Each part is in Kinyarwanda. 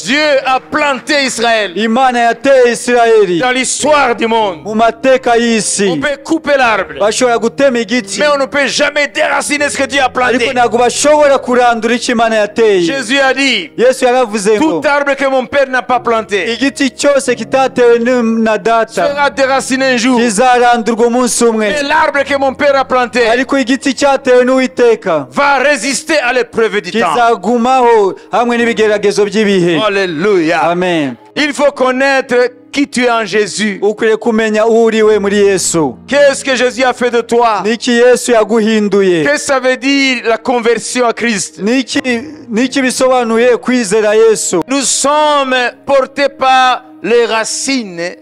Dieu a planté Israël Imana yateye Isirayeli dans l'histoire du monde. mu mateka y'isi. On peut couper l'arbre, Bashobora gutema igiti mais on ne peut jamais déraciner ce que Dieu a ariko planté. ntabwo bashobora kurandura icyo Imana yateye. Jésus a dit, Yesu yaravuze ngo tout arbre que mon Père n'a pas planté igiti cyose kitatewe na data sera déraciné un jour. kizarandurwa umunsi umwe, Mais l'arbre que mon Père a planté ariko igiti cyatewe n'Uwiteka va résister à l'épreuve du temps. kizagumaho hamwe n'ibigeragezo by'ibihe. Alléluia. Amen. Il faut connaître qui tu es en Jésus. Ukwiriye kumenya uwo uriwe muri Yesu. Qu'est-ce que Jésus a fait de toi? Niki Yesu yaguhinduye? Qu'est-ce que ça veut dire la conversion à Christ? Niki bisobanuye kwizera Yesu? Nous sommes portés par les racines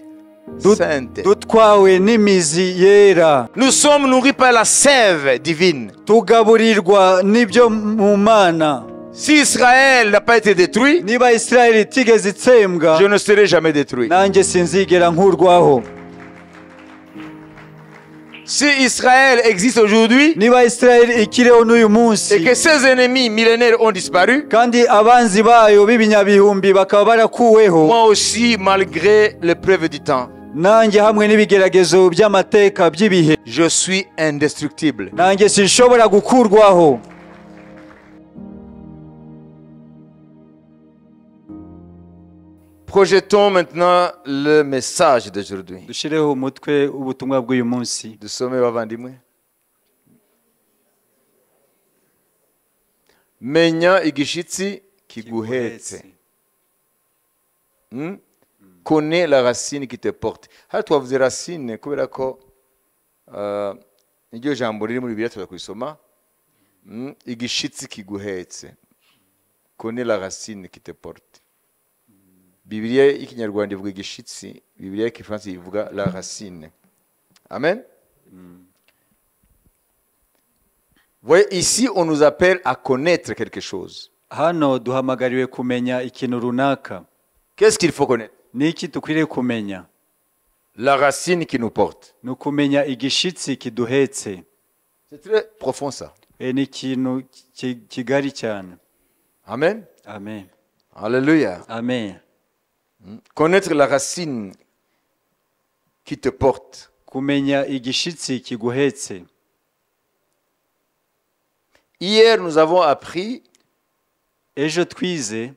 saintes. Dutwawe n'imizi yera. Nous sommes nourris par la sève divine. Tugaburirwa n'ibyo mu Mana. Si Israël n'a pas été détruit, niba Isirayeli itigeze itsembwa, je ne serai jamais détruit. nanjye sinzigera nkurwaho. Si Israël existe aujourd'hui Niba Isirayeli ikiriho n'uyu munsi et que ses ennemis millénaires ont disparu, kandi abanzi bayo b'ibinyabihumbi bakaba barakuweho, moi aussi, malgré l'épreuve du temps, nanjye hamwe n'ibigeragezo by'amateka by'ibihe, je suis indestructible. nanjye sinshobora gukurwaho. Projetons maintenant le message d'aujourd'hui. Dushireho umutwe ubutumwa bw'uyu munsi. Dusome bavandimwe. Menya igishitsi kiguhetse. Connais la racine qui te porte. Hano twavuze racine kubera ko iryo jambo riri muri Bibiliya tuzakwisoma. Igishitsi kiguhetse. Connais la racine qui te porte. Bibiliya y'ikinyarwanda ivuga igishitsi, Bibiliya y'igifaransa ivuga la racine. Amen. Voyez, ici on nous appelle à connaître quelque chose. Hano duhamagariwe kumenya ikintu runaka. Qu'est-ce qu'il faut connaître? Niki tukwiriye kumenya? La racine qui nous porte. Nukumenya igishitsi kiduhetse. C'est très profond ça. Ni ikintu kigari cyane. Amen. Amen. Alléluia. Amen. Connaître la racine qui te porte. Kumenya igishitsi kiguhetse. Hier, nous avons appris Ejo twize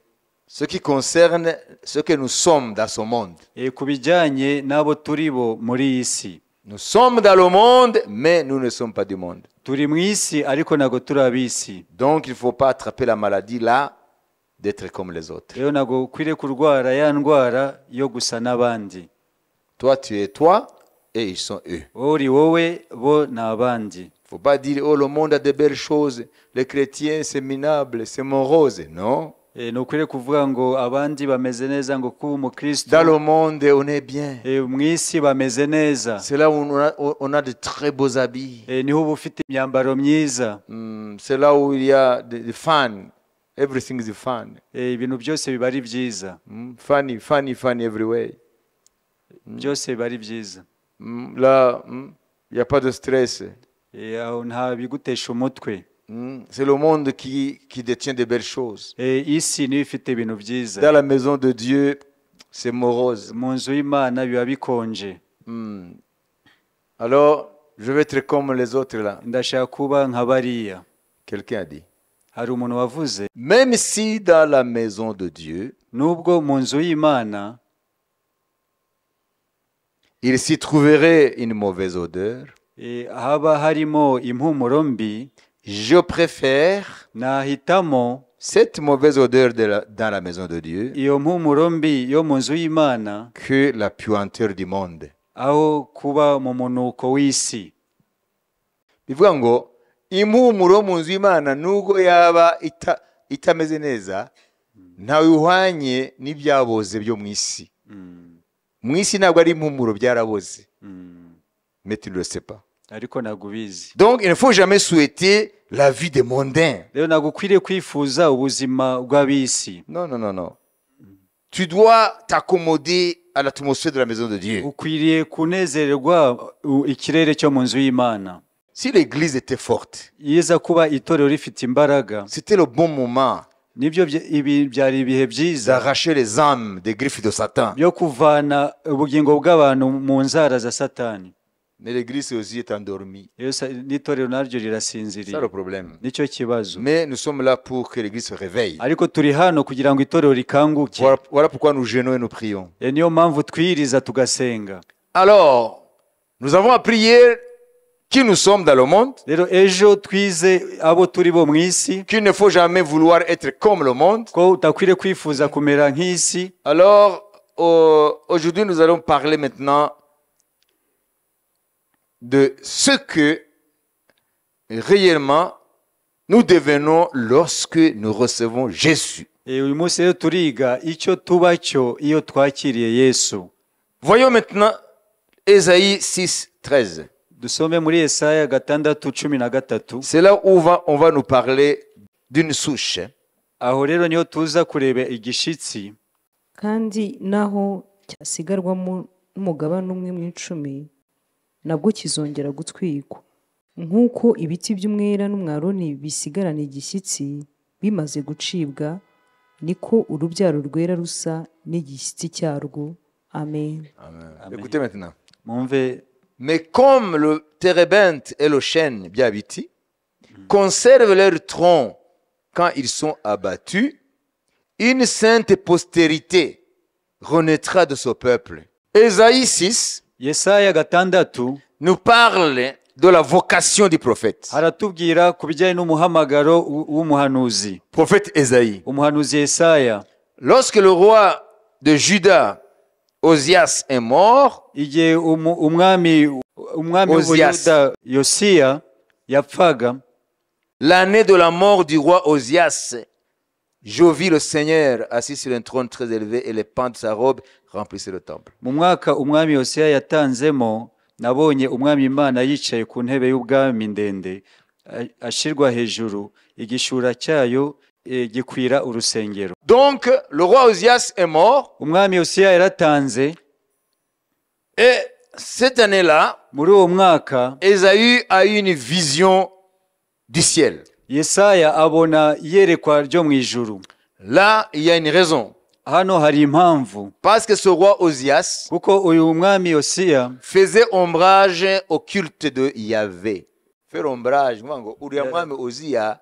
ce qui concerne ce que nous sommes dans ce monde. kubijyanye n'abo turibo muri iyi si. Nous sommes dans le monde, mais nous ne sommes pas du monde. Turi mu isi ariko ntago turi ab'isi. Donc, il ne faut pas attraper la maladie là, d'être comme les autres. Rero ntago ukwiriye kurwara ya ndwara yo gusa n'abandi. Toi, tu es toi et ils sont eux. Uri wowe bo n'abandi. Il ne faut pas dire, oh, le monde a de belles choses, les chrétiens, c'est minable, c'est morose. Non. Nukwiriye kuvuga ngo abandi bameze neza ngo kuba umukristo. Dans le monde, on est bien. Mu isi bameze neza. C'est là où on a de très beaux habits. Niho uba ufite imyambaro myiza. C'est là où il y a des fans. Everything is fun. Ibintu byose biba ari byiza. Funny, funny, funny everywhere. Byose biba ari byiza. Là, il n'y a pas de stress. Nta bigutesha umutwe. C'est le monde qui détient de belles choses. Isi niyo ifite ibintu byiza. Dans la maison de Dieu, c'est morose. Mu nzu y'Imana biba bikonje. Alors, je vais être comme les autres là. Ndashaka kuba nka bariya. Quelqu'un a dit. Hari umuntu wavuze. Même si dans la maison de Dieu, nubwo mu nzu y'Imana il s'y trouverait une mauvaise odeur, haba harimo impumuro mbi, je préfère nahitamo cette mauvaise odeur dans la maison de Dieu iyo mpumuro mbi yo mu nzu y'Imana que la puanteur du monde. aho kuba mu munuko w'isi. Bivuga ngo impumuro mu nzu y'Imana nubwo yaba itameze neza ntawe uhwanye n'ibyaboze byo mu isi. Mu isi ntabwo ari impumuro byaraboze. Mais tu ne le sais pas. Ariko nagubizi. Donc il ne faut jamais souhaiter la vie des mondains. Rero nagukwiriye kwifuza ubuzima bw'abisi. Non, non, non, non. Tu dois t'accommoder à l'atmosphère de la maison de Dieu. Ukwiriye kunezererwa ikirere cyo mu nzu y'Imana. Si l'église était forte, Yiza kuba itorero rifite imbaraga, c'était le bon moment nibyo ibi byari ibihe byiza d'arracher les âmes des griffes de Satan. byo kuvana ubugingo bw'abantu mu nzara za Satani. Mais l'église aussi est endormie. N'itorero naryo C'est rirasinziriye. ça le problème. Nicyo kibazo. Mais nous sommes là pour que l'église se réveille. Ariko turi hano kugira ngo itorero rikanguke. Voilà pourquoi nous jeûnons et nous prions. Niyo mpamvu twiriza tugasenga. Alors, nous avons appris hier qui nous sommes dans le monde, Rero ejo twize abo turi bo mu isi qu'il ne faut jamais vouloir être comme le monde. ko utakwiriye kwifuza kumera nk'isi. Alors, aujourd'hui, nous allons parler maintenant de ce que réellement nous devenons lorsque nous recevons Jésus. Uyu munsi rero turiga icyo tuba cyo iyo twakiriye Yesu. Voyons maintenant Ésaïe 6:13. Dusome muri Yesaya 6:13. C'est là où on va nous parler d'une souche. Aho rero niyo tuza kureba igishitsi. kandi naho cyasigarwamo n'umugabane umwe mu 10 nabwo kizongera gutwikwa nk'uko ibiti by'umwera n'umwaroni bisigarana igishyitsi bimaze gucibwa niko urubyaro rwera rusa n'igishyitsi cyarwo. Amen. Amen. Écoutez maintenant. Mumve. Mais comme le térébinthe et le chêne bien bâti conservent leur tronc quand ils sont abattus, une sainte postérité renaîtra de ce peuple. Ésaïe 6 Yesaya 6 nous parle de la vocation du prophète. haratubwira ku bijyanye n'umuhamagaro w'umuhanuzi. Prophète Ésaïe. Umuhanuzi Yesaya. Lorsque le roi de Juda, Osias, est mort, igihe umwami w'Uyuda Yosiya yapfaga, l'année de la mort du roi Osias, je vis le Seigneur assis sur un trône très élevé et les pans de sa robe remplissaient le temple. mu mwaka umwami Yosiya yatanzemo nabonye umwami Imana yicaye ku ntebe y'ubwami ndende ashirwa hejuru, igishura cyayo gikwira urusengero. Donc le roi Osias est mort. Umwami Yosiya yaratanze. Et cette année-là, muri uwo mwaka Ésaïe a eu une vision du ciel. Yesaya abona yerekwa ryo mu ijuru. Là, il y a une raison. Hano hari impamvu. Parce que ce roi Osias kuko uyu mwami Yosiya faisait ombrage au culte de Yahvé. Faire ombrage, ngo uriya mwami Osiya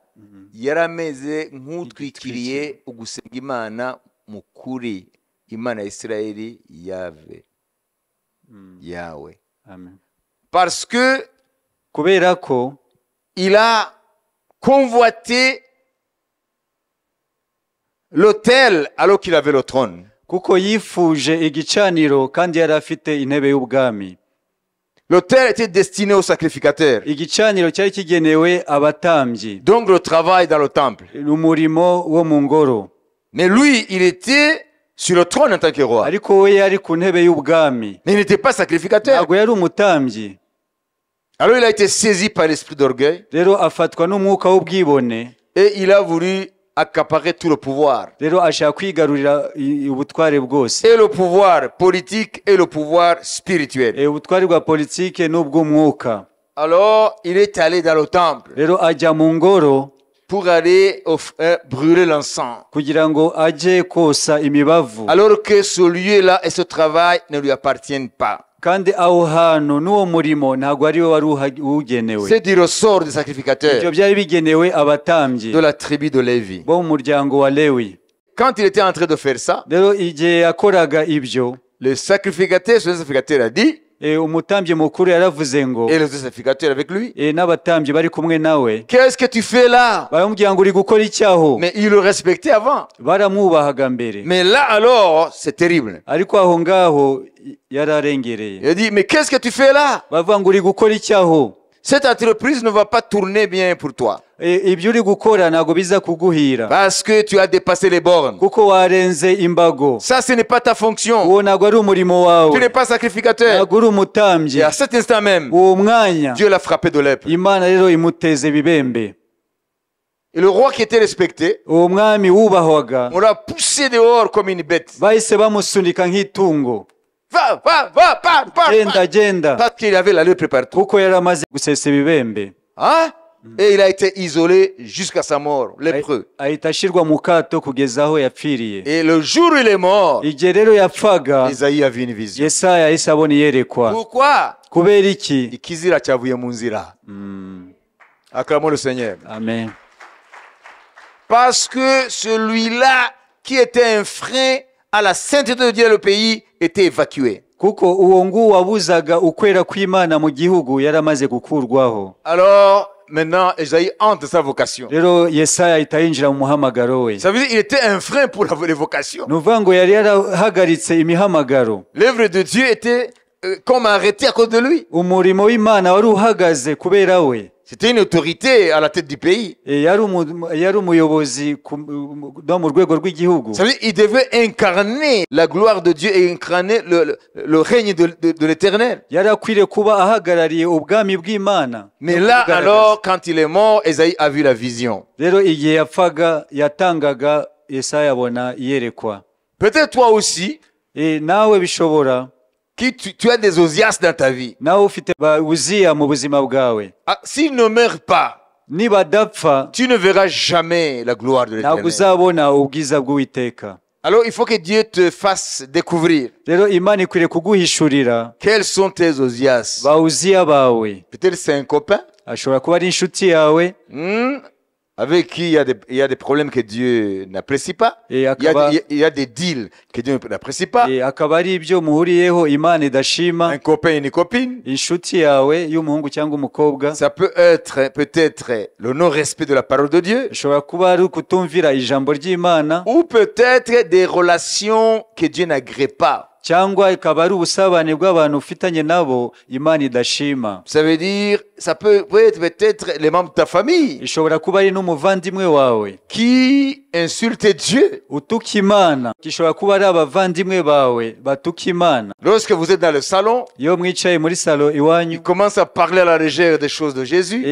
yarameze nk'utwikiriye ugusenga Imana mukuri, Imana ya Isirayeli, Yahvé. Yahweh. Amen. Parce que kubera ko il a convoité l'autel alors qu'il avait le trône. kuko yifuje igicaniro kandi yari afite intebe y'ubwami. L'autel était destiné aux sacrificateurs. Igicaniro cyari kigenewe abatambyi. Donc le travail dans le temple. Umurimo wo mu ngoro. Mais lui, il était sur le trône en tant que roi. Ariko we yari ku ntebe y'ubwami. Mais il n'était pas sacrificateur. Ntabwo yari umutambyi. Alors il a été saisi par l'esprit d'orgueil. Rero afatwa n'umwuka w'ubwibone. Et il a voulu accaparer tout le pouvoir. Rero ashaka kwigarurira ubutware bwose. Et le pouvoir politique et le pouvoir spirituel. Ubutware bwa politike n'ubw'umwuka. Alors il est allé dans le temple. Rero ajya mu ngoro pour aller brûler l'encens. Kugira ngo aje kosa imibavu. Alors que ce lieu-là et ce travail ne lui appartiennent pas. Kandi aho hantu n'uwo murimo ntabwo ari we wari ugenewe. C'est du ressort des sacrificateurs. Ibyo byari bigenewe abatambyi. De la tribu de Lévi. Bo mu muryango wa Lewi. Quand il était en train de faire ça, rero igihe yakoraga ibyo, le sacrificateur a dit, umutambyi mukuru yaravuze ngo, et les sacrificateurs avec lui, n'abatambyi bari kumwe nawe, qu'est-ce que tu fais là? baramubwira ngo uri gukora icyaho. Mais il le respectait avant. Baramwubahaga mbere. Mais là alors, c'est terrible. Ariko aho ngaho yararengereye. Il dit, mais qu'est-ce que tu fais là? Bavuga ngo uri gukora icyaho. Cette entreprise ne va pas tourner bien pour toi. Ibyo uri gukora ntago biza kuguhira. Parce que tu as dépassé les bornes. Kuko warenze imbago. Ça, ce n'est pas ta fonction. Uwo ntago ari umurimo wawe. Tu n'es pas sacrificateur. Ntago uri umutambyi. Et à cet instant même, uwo mwanya Dieu l'a frappé de lèpre. Imana rero imuteze bibembe. Et le roi qui était respecté, uwo mwami wubahwaga, on l'a poussé dehors comme une bête. Bahise bamusunika nk'itungo. Va, genda. Parce qu'il avait la lèpre partout. Kuko yaramaze gusesa ibibembe. Hein? et il a été isolé jusqu'à sa mort, lépreux. ahita ashyirwa mu kato kugeza aho yapfiriye. Et le jour où il est mort, Igihe rero yapfaga, Isaïe a vu une vision. Yesaya yahise abona iyerekwa. Pourquoi? Kubera iki? Ikizira cyavuye mu nzira. Acclamons le Seigneur. Amen. Parce que celui-là qui était un frein à la sainteté de Dieu et le pays était évacué. Kuko uwo nguwo wabuzaga ukwera kw'Imana mu gihugu yaramaze gukurwaho. Alors, maintenant, Isaïe entre sa vocation. Rero Yesaya ahita yinjira mu muhamagaro we. Ça veut dire qu'il était un frein pour les vocations. Ni ukuvuga ngo yari yarahagaritse imihamagaro. L'œuvre de Dieu était comme arrêtée à cause de lui. Umurimo w'Imana wari uhagaze kubera we. C'était une autorité à la tête du pays. Yari umuyobozi no mu rwego rw'igihugu. Ça veut dire qu'il devait incarner la gloire de Dieu et incarner le règne de l'Éternel. Yari akwiriye kuba ahagarariye ubwami bw'Imana. Mais là, alors, quand il est mort, Isaïe a vu la vision. Rero igihe yapfaga yatangaga Yesaya abona iyerekwa. Peut-être toi aussi, Nawe bishobora. tu as des Osias dans ta vie. Nawe ufite ba Uziya mu buzima bwawe. S'il ne meurt pas, Nibadapfa tu ne verras jamais la gloire de ntabwo l'Éternel. uzabona ubwiza bw'Uwiteka. Alors, il faut que Dieu te fasse découvrir Rero Imana ikwiriye kuguhishurira quels sont tes Osias. ba Uziya bawe. Peut-être c'est un copain Ashobora kuba ari inshuti yawe, avec qui il y a des problèmes que Dieu n'apprécie pas. Il y a des deals que Dieu n'apprécie pas. akaba ari ibyo muhuriyeho Imana idashima. Un copain et une copine. Inshuti yawe y'umuhungu cyangwa umukobwa. Ça peut être peut-être le non-respect de la parole de Dieu. Ishobora kuba ari ukutumvira ijambo ry'Imana. Ou peut-être des relations que Dieu n'agrée pas. Cyangwa ikaba ari ubusabane bw'abantu ufitanye nabo Imana idashima. Ça veut dire, ça peut être peut-être les membres de ta famille Ishobora kuba ari n'umuvandimwe wawe qui insultent Dieu. utuka Imana. Ishobora kuba ari abavandimwe bawe batuka Imana. Lorsque vous êtes dans le salon, Iyo mwicaye muri salo iwanyu, ils commencent à parler à la légère des choses de Jésus.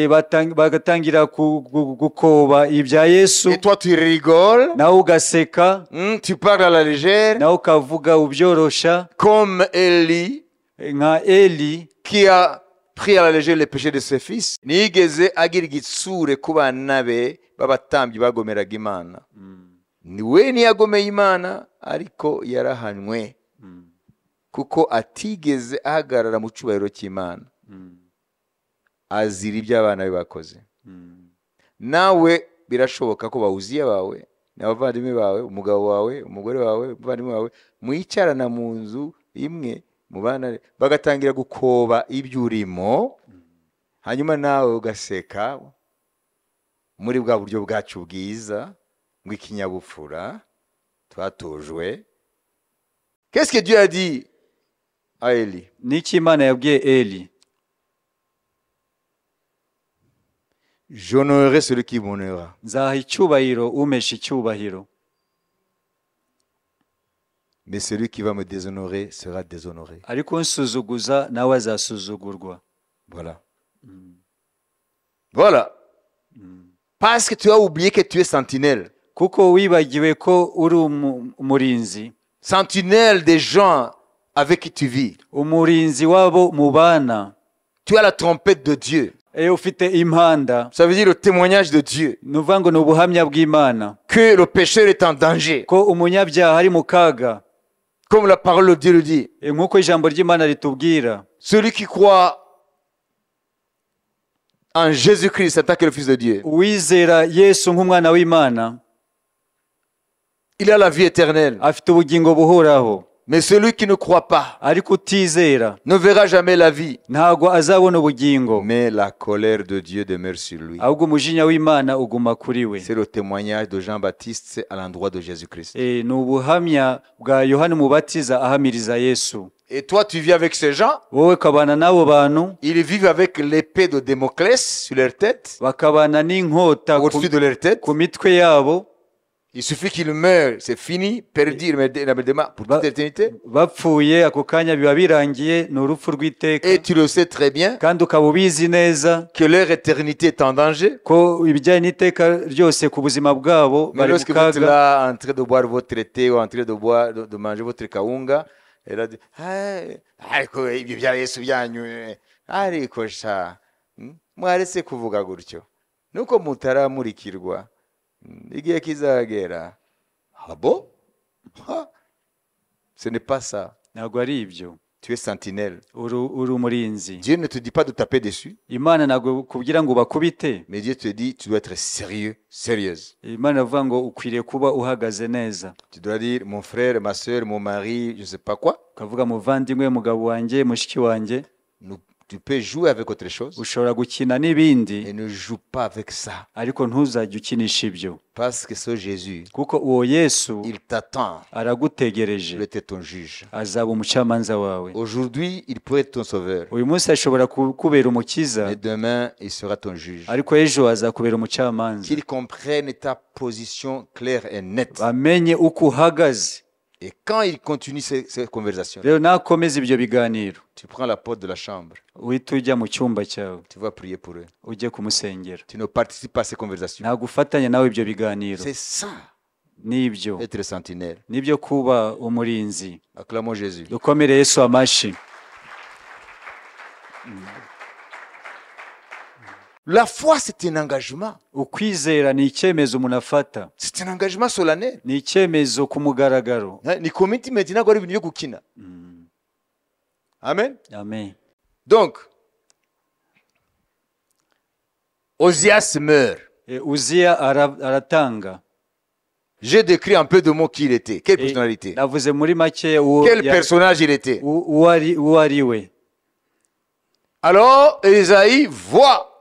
bagatangira gukoba ibya Yesu, Et toi, tu rigoles. nawe ugaseka, Tu parles à la légère. nawe ukavuga ubyorosha, Comme Élie, nka Eli qui a pris à la légère les péchés de ses fils. Nigeze agira igitsure ku bana be b'abatambyi bagomeraga Imana. Niwe ntiyagomeye Imana, ariko yarahanywe. Kuko atigeze ahagarara mu cyubahiro cy'Imana. Azira ibyo abana be bakoze. Nawe birashoboka ko bawuziye bawe, n'abavandimwe bawe, umugabo wawe, umugore wawe, umuvandimwe wawe, mwicarana mu nzu imwe, mubana bagatangira gukoba ibyo urimo, hanyuma nawe ugaseka muri bwa buryo bwacu bwiza bw'ikinyabupfura twatojwe. Qu'est-ce que Dieu a dit à Élie? niki Imana yabwiye Eli? J'honorerai celui qui m'honorera. Nzaha icyubahiro umesha icyubahiro, Mais celui qui va me déshonorer sera déshonoré. ariko unsuzuguza nawe azasuzugurwa. Voilà. Voilà. Parce que tu as oublié que tu es sentinelle. Kuko wibagiwe ko uri umurinzi. Sentinelle des gens avec qui tu vis. Umurinzi wabo mubana. Tu as la trompette de Dieu. Ufite impanda. Ça veut dire le témoignage de Dieu. Nuvuga ngo ni ubuhamya bw'Imana. Que le pécheur est en danger. Ko umunyabyaha ari mu kaga. Comme la parole de Dieu le dit. Nk'uko ijambo ry'Imana ritubwira. Celui qui croit en Jésus-Christ en tant que le Fils de Dieu. Uwizera Yesu nk'umwana w'Imana. Il a la vie éternelle. Afite ubugingo buhoraho. Mais celui qui ne croit pas ariko utizera ne verra jamais la vie. ntago azabona ubugingo. Mais la colère de Dieu demeure sur lui. Ahubwo umujinya w'Imana uguma kuri we. C'est le témoignage de Jean-Baptiste à l'endroit de Jésus-Christ. Ni ubuhamya bwa Yohana Umubatiza ahamiriza Yesu. Et toi, tu vis avec ces gens. Wowe kabana n'abo bantu. Ils vivent avec l'épée de Damoclès sur leur tête. Bakabana n'inkota au-dessus de leur tête. Ku mitwe yabo. Il suffit qu'ils meurent, c'est fini, perdu pour toute l'éternité. Bapfuye ako kanya biba birangiye ni urupfu rw'iteka. Et tu le sais très bien. Kandi ukaba ubizi neza que leur éternité est en danger. Ko ibijyanye n'iteka ryose ku buzima bwabo bari mu kaga. Mais lorsque vous êtes là en train de boire votre thé ou en train de manger votre kawunga, elle a dit ariko ibyo bya Yesu byanyu ariko sha mwaretse kuvuga gutyo. nuko mutaramurikirwa igihe kizagera. Ah bon? Ah, ce n'est pas ça. ntabwo ari ibyo. Tu es sentinelle. uri umurinzi. Dieu ne te dit pas de taper dessus. Imana ntabwo kubwira ngo bakubite. Mais Dieu te dit tu dois être sérieux, sérieuse. Imana avuga ngo ukwiriye kuba uhagaze neza. Tu dois dire mon frère, ma soeur, mon mari, je sais pas quoi. ukavuga muvandimwe, mugabo wanjye, mushiki wanjye. Tu peux jouer avec autre chose. ushobora gukina n'ibindi. Et ne joue pas avec ça. ariko ntuzajye ukinisha ibyo. Parce que ce Jésus, kuko uwo Yesu il t'attend. aragutegereje. Il était ton juge. azaba umucamanza wawe. Aujourd'hui, il peut être ton sauveur. uyu munsi ashobora kubera umukiza. Et demain, il sera ton juge. ariko ejo azakubera umucamanza. Qu'il comprenne ta position claire et nette. bamenye uko uhagaze. Et quand il continue ces conversations, rero nakomeza ibyo biganiro, tu prends la porte de la chambre. uhita ujya mu cyumba cyawe. Tu vas prier pour eux. ujye kumusengera. Tu ne participes pas à ces conversations. ntabwo ufatanya nawe ibyo biganiro. C'est ça, nibyo. être sentinelle. nibyo kuba umurinzi. Acclamons Jésus. dukomere Yesu amashi. La foi, c'est un engagement. ukwizera ni icyemezo umuntu afata. C'est un engagement solennel. ni icyemezo ku mugaragaro. Ni commitment, ntabwo ari ibintu byo gukina. Amen. Amen. Donc, Osias meurt. Uziya aratanga. J'ai décrit un peu de mots qui il était. Quelle personnalité? navuze muri make Quel personnage il était? uwo ari we. Alors, Ésaïe voit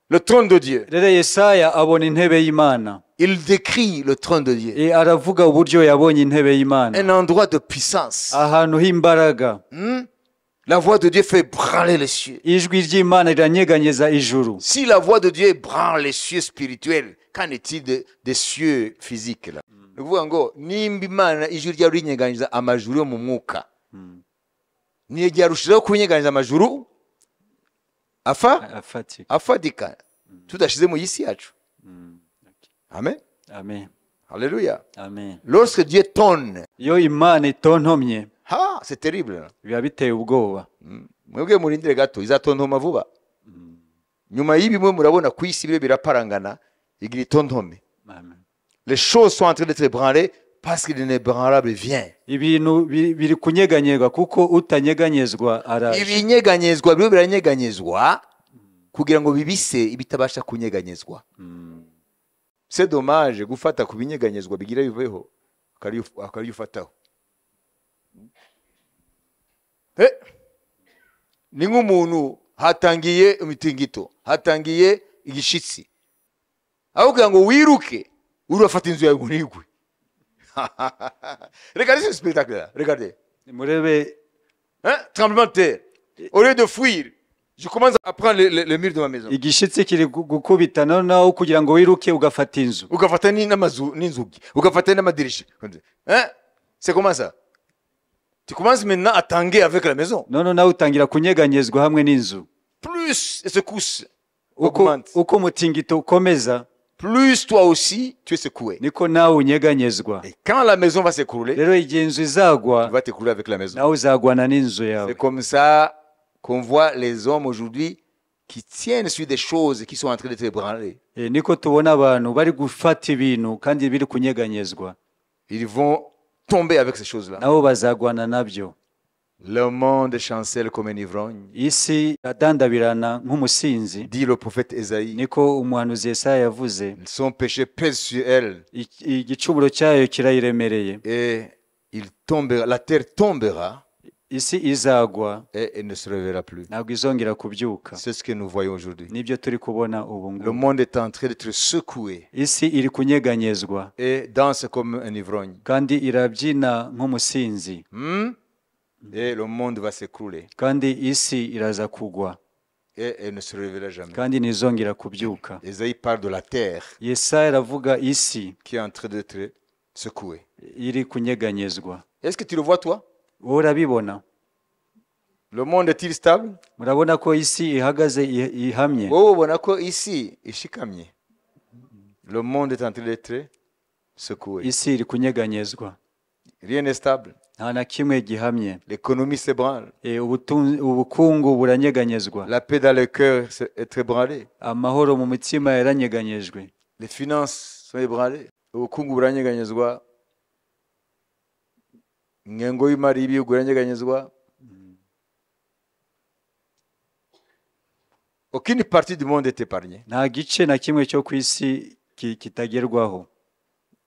le trône de Dieu. rero Yesaya abona intebe y'Imana. Il décrit le trône de Dieu. aravuga uburyo yabonye intebe y'Imana. Un endroit de puissance. ahantu h'imbaraga. La voix de Dieu fait branler les cieux. ijwi ry'Imana riranyeganyeza ijuru. Si la voix de Dieu branle les cieux spirituels, qu'en est-il des cieux physiques là? Ni ukuvuga ngo nimba Imana ijwi ryayo rinyeganyeza amajuru yo mu mwuka, ntiryarushijeho kunyeganyeza amajuru afatika tudashyize mu isi yacu. Amen. Amen. Alléluia. Amen. Lorsque Dieu tonne, iyo Imana itontomye, c'est terrible. biba biteye ubwoba. Mwebwe murindire gato, izatontoma vuba. Nyuma y'ibimwe murabona ku isi bibe biraparangana, igira itontome. Les choses sont en train d'être ébranlées parce que l'inébranlable vient. ibintu biri kunyeganyezwa kuko utanyeganyezwa araje. Ibinyeganyezwa bibe biranyeganyezwa kugira ngo bibise ibitabasha kunyeganyezwa. C'est dommage gufata ku binyeganyezwa bigira biveho akariyufataho. Ni nk'umuntu hatangiye imitingito, hatangiye igishitsi, aho kugira ngo wiruke urafata inzu yawe ngo nigwe. Regardez ce spectacle là, regardez. murebe Tremblement de terre. Au lieu de fuir, je commence à prendre le mur de ma maison. igishitsi kiri gukubita noneho kugira ngo wiruke ugafata inzu. Ugafata n'inzugi, ugafata n'amadirisha. C'est comment ça? Tu commences maintenant à tanguer avec la maison. Noneho nawe utangira kunyeganyezwa hamwe n'inzu. Plus les secousses augmentent. uko umutingito ukomeza, plus toi aussi tu es secoué. niko nawe unyeganyezwa. Et quand la maison va s'écrouler, rero igihe inzu izagwa, tu vas t'écrouler avec la maison. nawe uzagwana n'inzu yawe. C'est comme ça qu'on voit les hommes aujourd'hui qui tiennent sur des choses qui sont en train d'être ébranlées. niko tubona abantu bari gufata ibintu kandi biri kunyeganyezwa. Ils vont tomber avec ces choses-là. nabo bazagwana nabyo. Le monde chancelle comme un ivrogne, isi adandabirana nk'umusinzi, dit le prophète Ésaïe. niko umuhanuzi Yesaya yavuze. Son péché pèse sur elle. igicumuro cyayo kirayiremereye. Et la terre tombera. isi izagwa, et elle ne se réveillera plus. ntabwo izongera kubyuka. C'est ce que nous voyons aujourd'hui. nibyo turi kubona ubu ngubu. Le monde est en train d'être secoué isi iri kunyeganyezwa et danse comme un ivrogne. kandi irabyina nk'umusinzi. Et le monde va s'écrouler kandi isi iraza kugwa et elle ne se réveillera jamais. kandi ntizongera kubyuka. Ésaïe parle de la terre Yesaya aravuga isi qui est en train d'être secouée. iri kunyeganyezwa. Est-ce que tu le vois toi? wowe urabibona? Le monde est-il stable? murabona ko isi ihagaze ihamye? wowe ubona ko isi ishikamye? Le monde est en train d'être secoué. isi iri kunyeganyezwa. Rien n'est stable. nta na kimwe gihamye. L'économie s'ébranle. Ubukungu buranyeganyezwa. La paix dans le cœur est ébranlée. Amahoro mu mitima yaranyeganyejwe. Les finances sont ébranlées. Ubukungu buranyeganyezwa. Ingengo y'imari y'ibihugu buranyeganyezwa. Aucune partie du monde est épargnée. Nta gice na kimwe cyo ku isi kitagerwaho.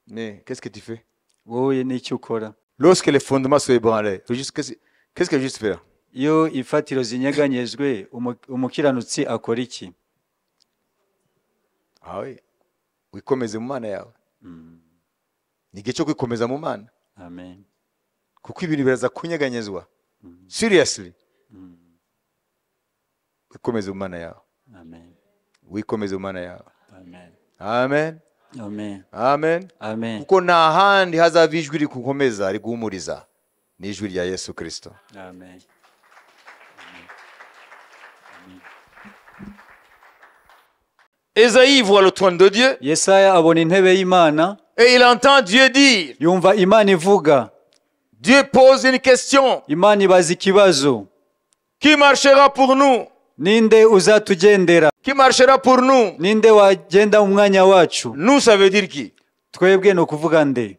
Mais qu'est-ce que tu fais? Wowe n'icyo ukora? Lorsque les fondements sont ébranlés, qu'est-ce que juste faire? Iyo ifatiro zinyeganyejwe, umukiranutsi akora iki? Ah oui. Wikomeze mu Mana yawe. Ni igihe cyo kwikomeza mu Mana. Amen. Kuko ibintu biraza kunyeganyezwa. Seriously. Wikomeze mu Mana yawe. Amen. Wikomeze mu Mana yawe. Amen. Amen. Amen. Amen. Amen. Kuko nta handi hazava ijwi rikukomeza riguhumuriza. Ni ijwi rya Yesu Kristo. Amen. Ésaïe voit le trône de Dieu Yesaya abona intebe y'Imana, et il entend Dieu dire. yumva Imana ivuga. Dieu pose une question. Imana ibaza ikibazo. Qui marchera pour nous? Ninde uzatugendera? Qui marchera pour nous? Ninde wagenda mu mwanya wacu? Nous, ça veut dire qui? Twebwe no kuvuga nde?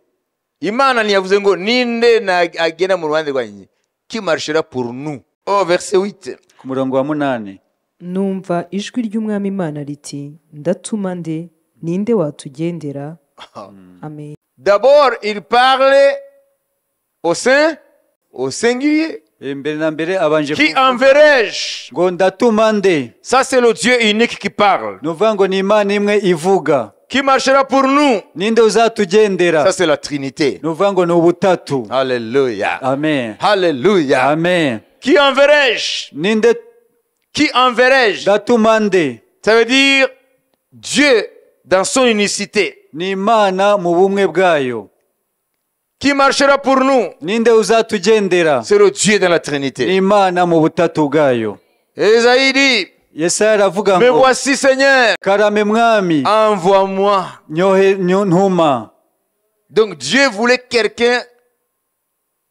Imana ntiyavuze ngo ninde agenda mu ruhande rwanyu. Qui marchera pour nous? Oh, verset 8. Ku murongo wa 8. numva ijwi ry'umwami Imana riti ndatuma nde ninde watugendera. Amen. D'abord, il parle au singulier. Mbere na mbere abanje Qui enverrai-je? ngo ndatuma nde. Ça, c'est le Dieu unique qui parle. Nuvuga ngo ni Imana imwe ivuga. Qui marchera pour nous? Ninde uzatugendera? Ça, c'est la Trinité. Nuvuga ngo ni ubutatu. Alléluia. Amen. Alléluia. Amen. Qui enverrai-je? Ninde Qui enverrai-je? ndatuma nde? Ça veut dire Dieu dans son unicité. Ni Imana mu bumwe bwayo. Qui marchera pour nous? Ninde uzatugendera? C'est le Dieu dans la Ni Trinité. Imana mu butatu bwayo. Esaïe dit, Yesaya aravuga me ngo voici Seigneur, karame mwami envoie-moi. ntuma. Donc Dieu voulait quelqu'un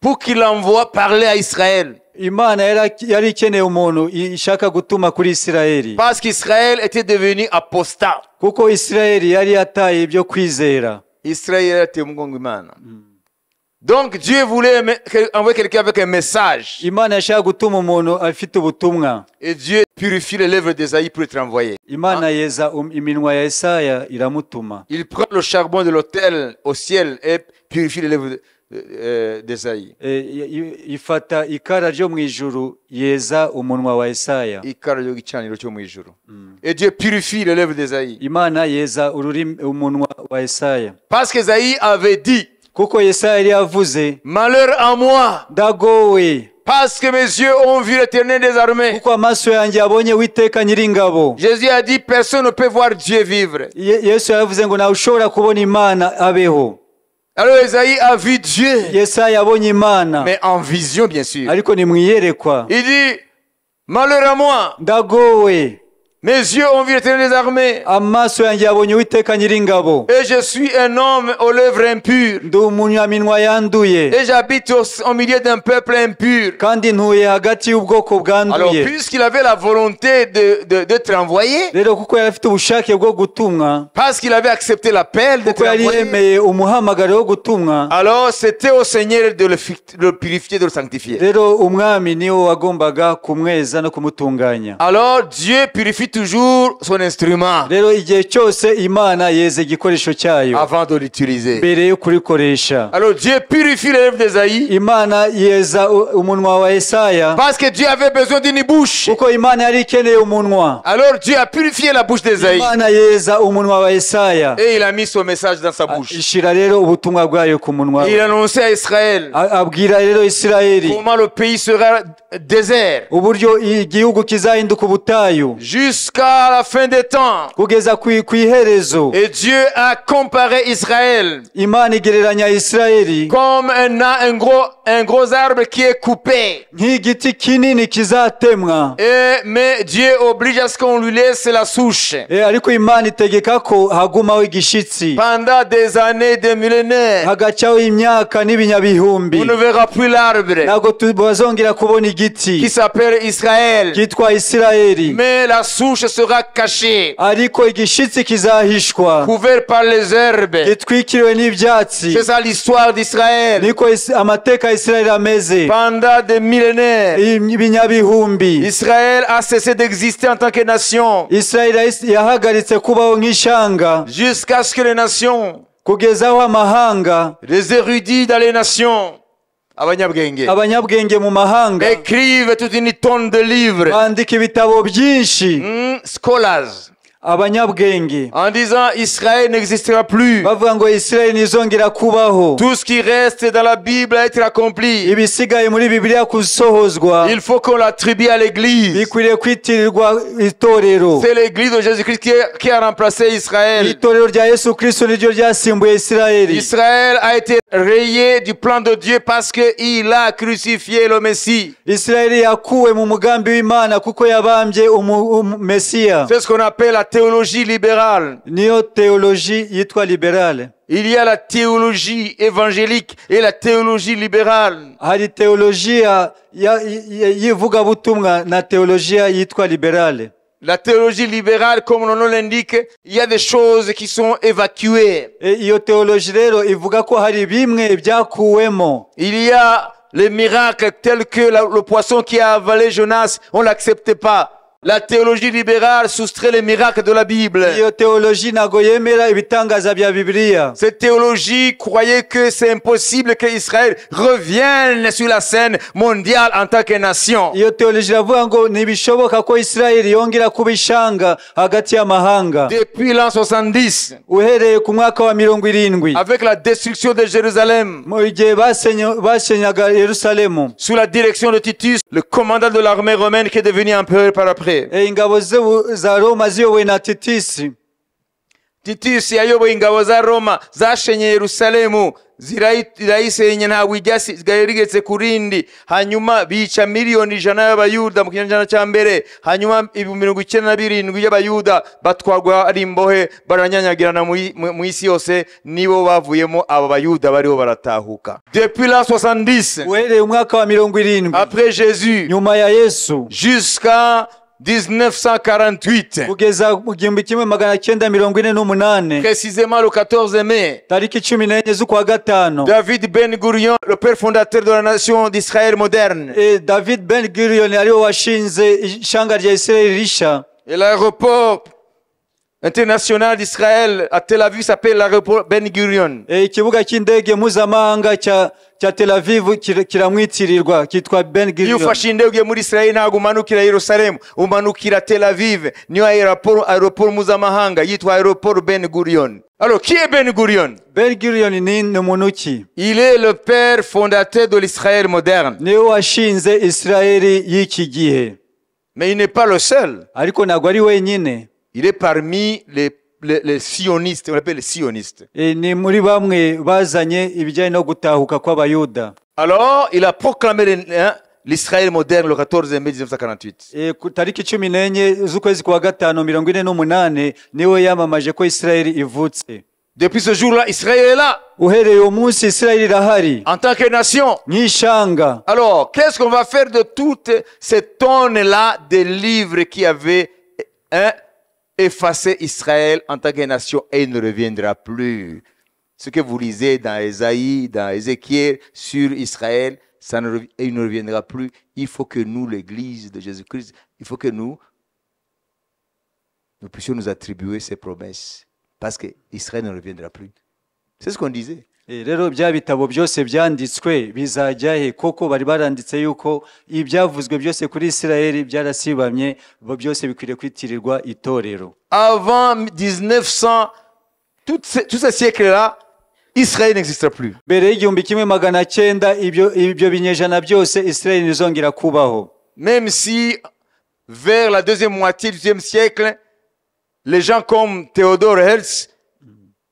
pour qu'il envoie parler à Israël. Imana yari ikeneye umuntu ishaka gutuma kuri Isirayeli. Parce qu'Israël était devenu apostat. Kuko Isirayeli yari yataye ibyo kwizera. Israël était umugongo Imana. Donc Dieu voulait envoyer quelqu'un avec un message. Imana yashaka gutuma umuntu afite ubutumwa. Et Dieu purifie les lèvres d'Esaïe pour être envoyé. Imana yeza iminwa ya Yesaya iramutuma. Il prend le charbon de l'autel au ciel et purifie les lèvres d'Esaïe. Ifata ikara ryo mu ijuru yeza umunwa wa Yesaya. Ikara ryo gicaniro cyo mu ijuru. Et Dieu purifie les lèvres d'Esaïe. Imana yeza umunwa wa Yesaya. Parce qu'Esaïe avait dit, kuko Yesaya yari yavuze, malheur à moi, ndagowe, parce que mes yeux ont vu l'Éternel des armées. kuko amaso yanjye abonye Uwiteka Nyiringabo. Jésus a dit, personne ne peut voir Dieu vivre. Yesu yavuze ngo nawe ushobora kubona Imana abeho. Alors Esaïe a vu Dieu, Yesaya abonye Imana, mais en vision bien sûr. ariko ni mwiyerekwa. Il dit, malheur à moi, Ndagowe, mes yeux ont vu l'Éternel des armées. amaso yanjye abonye Uwiteka Nyiringabo. Et je suis un homme aux lèvres impures. Ndi umunyaminwa yanduye, Et j'habite au milieu d'un peuple impur. kandi ntuye hagati y'ubwoko Alors, bwanduye. puisqu'il avait la volonté d'être envoyé, Rero kuko yari afite ubushake bwo gutumwa, parce qu'il avait accepté l'appel d'être kuko yari envoyé, yemeye umuhamagaro wo gutumwa, alors c'était au Seigneur de le purifier, de le sanctifier. rero umwami niwo wagombaga kumweza no kumutunganya. Alors Dieu purifie toujours son instrument Rero igihe cyose Imana yeze igikoresho cyayo avant de l'utiliser. mbere yo kurikoresha. Alors Dieu purifie les lèvres d'Esaïe Imana yeza umunwa wa Yesaya parce que Dieu avait besoin d'une bouche. kuko Imana yari ikeneye umunwa. Alors Dieu a purifié la bouche d'Esaïe Imana yeza umunwa wa Yesaya, et il a mis son message dans sa bouche. ishira rero ubutumwa bwayo ku munwa. Il annonçait à Israël Abwira rero Isirayeli comment le pays sera désert uburyo igihugu kizahinduka ubutayu jusqu'à jusqu'à la fin des temps. kugeza ku iherezo. Et Dieu a comparé Israël Imana igereranya Isirayeli comme un gros arbre qui est coupé. nk'igiti kinini kizatemwa. Mais Dieu oblige à ce qu'on lui laisse la souche. Ariko Imana itegeka ko hagumaho igishitsi Pendant des années, des millénaires, hagacaho imyaka n'ibinyabihumbi. on ne verra plus l'arbre Ntabwo bazongera kubona igiti qui s'appelle Israël. kitwa Isirayeli, Mais la souche sera cachée, ariko igishitsi kizahishwa couverte par les herbes. gitwikiriwe n'ibyatsi. C'est ça l'histoire d'Israël. Niko amateka ya Isirayeli ameze. Pendant des millénaires, Ibinyabihumbi Israël a cessé d'exister en tant que nation Isirayeli yahagaritse kubaho nk'ishanga jusqu'à ce que les nations, kugezaho amahanga, les érudits dans les nations, abanyabwenge, abanyabwenge mu mahanga écrivent toute une tonne de livres, bandika ibitabo byinshi, scholars, abanyabwenge en disant Israël n'existera plus. bavuga ngo Isirayeli ntizongera kubaho. Tout ce qui reste dans la Bible a été accompli. Ibisigaye muri Bibiliya kusohozwa Il faut qu'on l'attribue à l'église. bikwiriye kwitirirwa itorero. C'est l'église de Jésus-Christ qui a remplacé Israël. Itorero rya Yesu Kristo niryo ryasimbuye Isirayeli. Israël a été rayé du plan de Dieu parce qu'il a crucifié le Messie. Isirayeli yakuwe mu mugambi w'Imana kuko yabambye Mesiya. C'est ce qu'on appelle la théologie libérale. Niyo teoloji yitwa liberale. Il y a la théologie évangélique et la théologie libérale. Hari teolojiya y'ivugabutumwa na teolojiya yitwa liberale. La théologie libérale, comme le nom l'indique, il y a des choses qui sont évacuées. Iyo teoloji rero ivuga ko hari bimwe byakuwemo. Il y a les miracles tels que le poisson qui a avalé Jonas, on l'acceptait pas. La théologie libérale soustrait les miracles de la Bible. Iyo teoloji ntago yemera ibitangaza bya Bibiliya. Cette théologie croyait que c'est impossible que Israël revienne sur la scène mondiale en tant que nation. Iyo teoloji iravuga ngo ntibishoboka ko Isirayeli yongera kuba ishanga hagati y'amahanga. Depuis l'an 70, Uhereye ku mwaka wa 70, avec la destruction de Jérusalem, mu gihe basenyaga Yerusalemu, sous la direction de Titus, le commandant de l'armée romaine qui est devenu empereur par après. ingabo za Roma ziyobowe na Titisi. Titus yayoboye ingabo za Roma zashenye Yerusalemu zirayisenya ntabwo ryasigaye rigetse ku rindi, hanyuma bica miliyoni 100 y'abayuda mu kinyejana cya mbere, hanyuma 97 y'abayuda batwarwa ari imbohe baranyanyagirana mu isi yose, nibo bavuyemo aba bayuda bariho baratahuka. Depuis l'an 70, Uhereye umwaka wa 70 après Jésus, nyuma ya Yesu jusqu'à 1948, kugeza mu 1948, précisément le 14 mai, tariki 14 z'ukwa gatano, David Ben Gurion, le père fondateur de la nation d'Israël moderne, David Ben Gurion ariwe washinze ishanga rya Isirayeli risha. et l'aéroport international d'Israël à Tel Aviv s'appelle l'aéroport Ben Gurion. Ikibuga cy'indege mpuzamahanga cya Tel Aviv kiramwitirirwa kitwa Ben Iyo Gurion. ufashe indege ugiye muri Israel ntabwo umanukira Yerusalemu, umanukira Tel Aviv. Niyo aéroport mpuzamahanga yitwa aéroport Ben Gurion. Alors, qui est Ben Gurion? Ben Gurion ni muntu ki? Il est le père fondateur de l'Israël moderne. Niwe washinze Isirayeli y'iki gihe. Mais il n'est pas le seul. Ariko ntabwo ari wenyine. Il est parmi les sionistes, on appelle les sionistes. Ni muri bamwe bazanye ibijyanye no gutahuka kw'abayuda. Alors, il a proclamé l'Israël moderne le 14 mai 1948. Ku tariki 14 z'ukwezi kwa gatano 48 niwe yamamaje ko Isirayeli ivutse. Depuis ce jour-là, Israël est là. Uhereye uwo munsi Isirayeli irahari En tant que nation. nk'ishanga. Alors, qu'est-ce qu'on va faire de toutes ces tonnes-là de livres qui avaient effacé Israël en tant que nation et il ne reviendra plus? Ce que vous lisez dans Ésaïe, dans Ézéchiel, sur Israël, il ne reviendra plus. Il faut que nous, l'Église de Jésus-Christ, il faut que nous puissions nous attribuer ces promesses. Parce que Israël ne reviendra plus. C'est ce qu'on disait. Rero bya bitabo byose byanditswe bizajya he? Koko bari baranditse yuko ibyavuzwe byose kuri Isirayeli byarasibamye, byose bikwiriye kwitirirwa itorero. Avant 1900, tous ces siècles-là, Israël n'existera plus. Mbere y'igihumbi kimwe magana cyenda ibyo binyejana byose Isirayeli ntizongera kubaho. Même si vers la deuxième moitié du XIe siècle, les gens comme Theodor Herzl,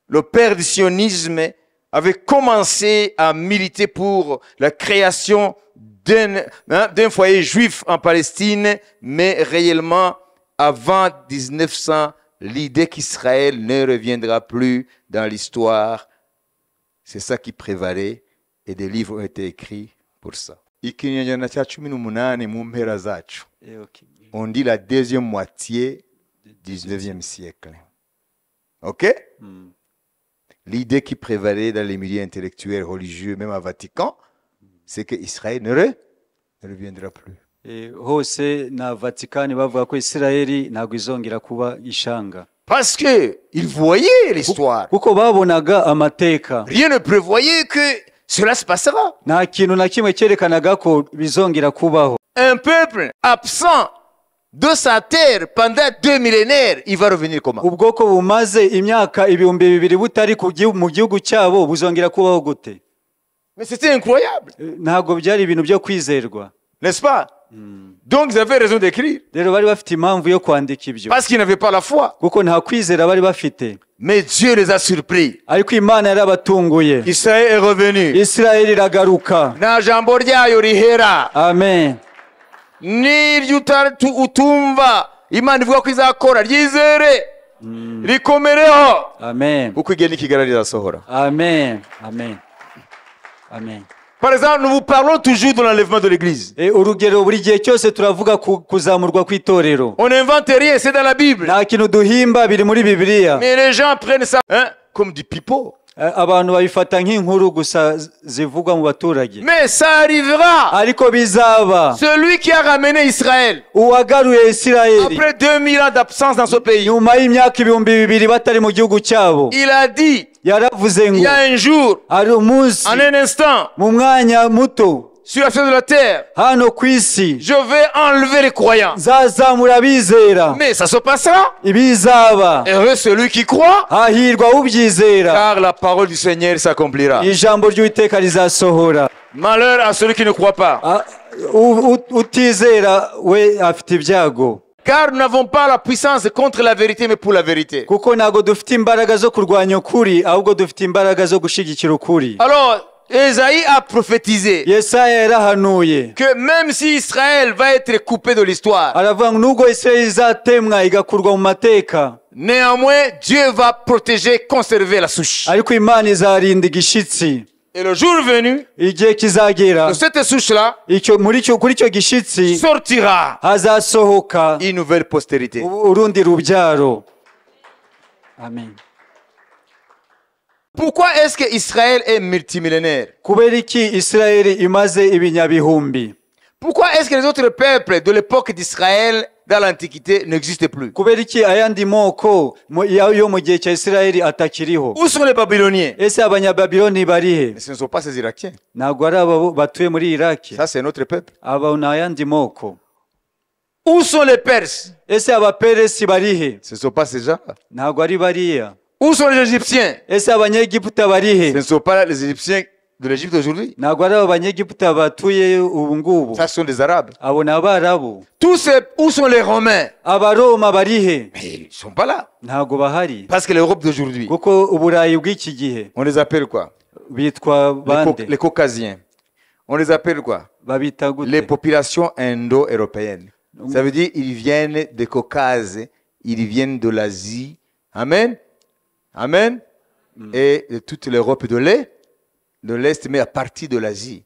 le père du sionisme, avaient commencé à militer pour la création d'un foyer juif en Palestine, mais réellement, avant 1900, l'idée qu'Israël ne reviendra plus dans l'histoire, c'est ça qui prévalait, et des livres ont été écrits pour ça. Ikinyejana cya 18 mu mpera zacu. On dit la deuxième moitié du 19e siècle. Ok? L'idée qui prévalait dans les milieux intellectuels, religieux, même à Vatican, c'est que Israël ne reviendra plus. hose na Vatikani bavuga ko Isirayeli ntabwo izongera kuba ishanga. Parce que ils voyaient l'histoire. Kuko babonaga amateka. Rien ne prévoyait que cela se passera. Nta kintu na kimwe cyerekanaga ko bizongera kubaho. Un peuple absent de sa terre pendant 2 millénaires, il va revenir comment? Ubwoko bumaze imyaka 2000 butari mu gihugu cyabo buzongera kubaho gute? Mais c'était incroyable. Ntabwo byari ibintu byo kwizerwa. N'est-ce pas? Donc ils avaient raison d'écrire. Rero bari bafite impamvu yo kwandika ibyo. Parce qu'ils n'avaient pas la foi. Kuko nta kwizera bari bafite. Mais Dieu les a surpris. Ariko Imana yarabatunguye. Israël est revenu. Isirayeli iragaruka. Na jambo ryayo rihera. Amen. N'iryo utumva Imana ivuga ko izakora ryizere rikomereho. Amen. Kuko igihe nikigaragara rirasohora. Amen. Amen. Amen. Par exemple, nous vous parlons toujours de l'enlèvement de l'église. Urugero buri gihe cyose turavuga kuzamurwa kw'itorero. On n'invente rien, c'est dans la Bible. Nta kintu duhimba biri muri Bibiliya. Mais les gens prennent ça comme du pipeau. Abantu babifata nk'inkuru gusa zivugwa mu baturage. Mais ça arrivera. Ariko bizaba. Celui qui a ramené Israël uwagaruye Isirayeli après 2000 ans d'absence dans ce pays, nyuma y'imyaka 2000 batari mu gihugu cyabo, il a dit, yaravuze ngo il y a un jour, ari umunsi, en un instant, mu mwanya muto sur la face de la terre, hano ku isi, je vais enlever les croyants. nzazamura abizera. Mais ça se passera. Ibizaba. Heureux celui qui croit, hahirwa ubyizera, car la parole du Seigneur s'accomplira. ijambo ry'Uwiteka rizasohora. Malheur à celui qui ne croit pas. Utizera we afite ibyago. Car nous n'avons pas la puissance contre la vérité, mais pour la vérité. Kuko ntago dufite imbaraga zo kurwanya ukuri, ahubwo dufite imbaraga zo gushigikira ukuri. Alors, Esaïe a prophétisé Yesaya yarahanuye que même si Israël va être coupé de l'histoire, aravuga ngo nubwo Isirayeli izatemwa igakurwa mu mateka, néanmoins Dieu va protéger, conserver la souche. ariko Imana izarinda igishitsi. Et le jour venu, Igihe kizagera, de cette souche-là kuri icyo gishitsi sortira hazasohoka une nouvelle postérité. urundi rubyaro. Amen. Pourquoi est-ce que Israël est multimillénaire? Kubera iki Isirayeli imaze ibinyabihumbi? Pourquoi est-ce que les autres peuples de l'époque d'Israël dans l'Antiquité n'existent plus? Kubera iki ayandi moko yo mu gihe cya Isirayeli atakiriho? Où sont les Babyloniens? Ese abanyababiloni barihe? Mais ce ne sont pas ces Irakiens. Ntabwo ari abo batuye muri Iraki. Ça, c'est notre peuple. Aba ni ayandi moko. Où sont les Perses? Ese abaperesi barihe? Ce ne sont pas ces gens-là. Ntabwo ari bariya. Où sont les Égyptiens? Ese abanyegiputa barihe? Ce ne sont pas les Égyptiens de l'Égypte d'aujourd'hui. Ntabwo ari abanyegiputa batuye ubu ngubu. Ça, ce sont des Arabes. Abo ni Abarabu. Où sont les Romains? Abaroma barihe? Mais ils ne sont pas là. Ntabwo bahari. Parce que l'Europe d'aujourd'hui, Kuko uburayi bw'iki gihe on les appelle quoi? bitwa bande? Les Caucasiens. On les appelle quoi? Babita gute? Les populations indo-européennes. Ça veut dire ils viennent de Caucase, ils viennent de l'Asie. Amen. Amen. Et de toute l'Europe de l'Est, mais à partir de l'Asie.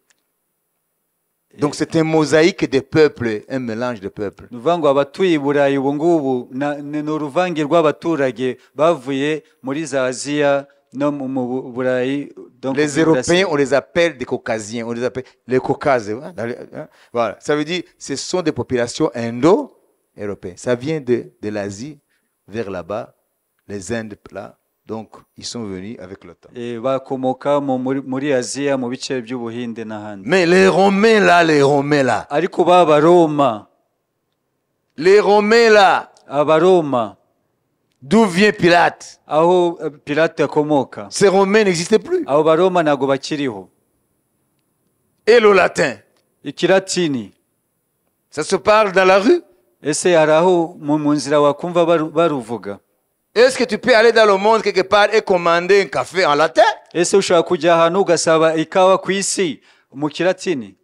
Donc c'est un mosaïque de peuples, un mélange de peuples. Nuvuga ngo abatuye i Burayi ubu ngubu ni uruvange rw'abaturage bavuye muri za Aziya no mu Burayi. Les Européens, on les appelle des Caucasiens, on les appelle les Caucases. Voilà, ça veut dire ce sont des populations indo-européennes. Ça vient de l'Asie vers là-bas, les Indes là. Donc, ils sont venus avec le temps. Bakomoka muri Aziya mu bice by'Ubuhinde n'ahandi. Mais les Romains là, Ariko b'Abaroma, les Romains là, Abaroma, d'où vient Pilate? aho Pilate akomoka, Ces Romains n'existaient plus. abo Baroma ntago bakiriho. Et le latin, Ikilatini ça se parle dans la rue? ese hari aho mu nzira wakumva baruvuga? Est-ce que tu peux aller dans le monde quelque part et commander un café en latin? Ese ushobora kujya ahantu ugasaba ikawa ku isi mu kilatini?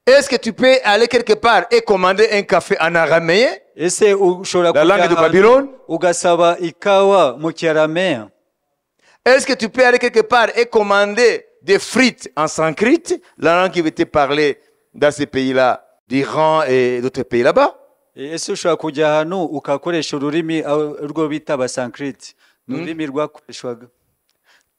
Est-ce que tu peux aller quelque part et commander un café en araméen? Ese ushobora La langue de kujya Babylone? ahantu ugasaba ikawa mu kiarameya? Est-ce que tu peux aller quelque part et commander des frites en sanskrit, la langue qui était parlée dans ces pays-là, d'Iran et d'autres pays là-bas? Ese ushobora kujya ahantu ukakoresha ururimi urwo bita abasankriti, ni ururimi rwakoreshwaga.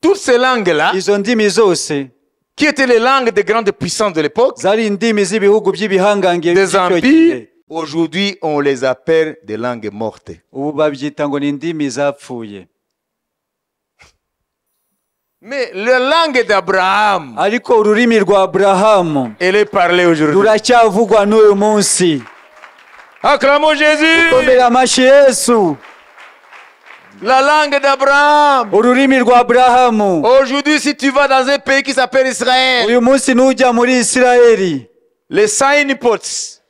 Toutes ces langues-là, Izo ndimi zose qui étaient les langues des grandes puissances de l'époque, zari indimi z'ibihugu by'ibihangange des by'icyo empires, gihe. aujourd'hui on les appelle des langues mortes. Ubu babyita ngo ni indimi zapfuye. Mais la langue d'Abraham, Ariko ururimi rwa Aburahamu elle est parlée aujourd'hui. ruracyavugwa n'uyu munsi. Acclamons Jésus! Komera amashyi Yesu. La langue d'Abraham. Ururimi rwa Aburahamu. Aujourd'hui, si tu vas dans un pays qui s'appelle Israël, Uyu munsi nujya muri Isirayeli, les signposts,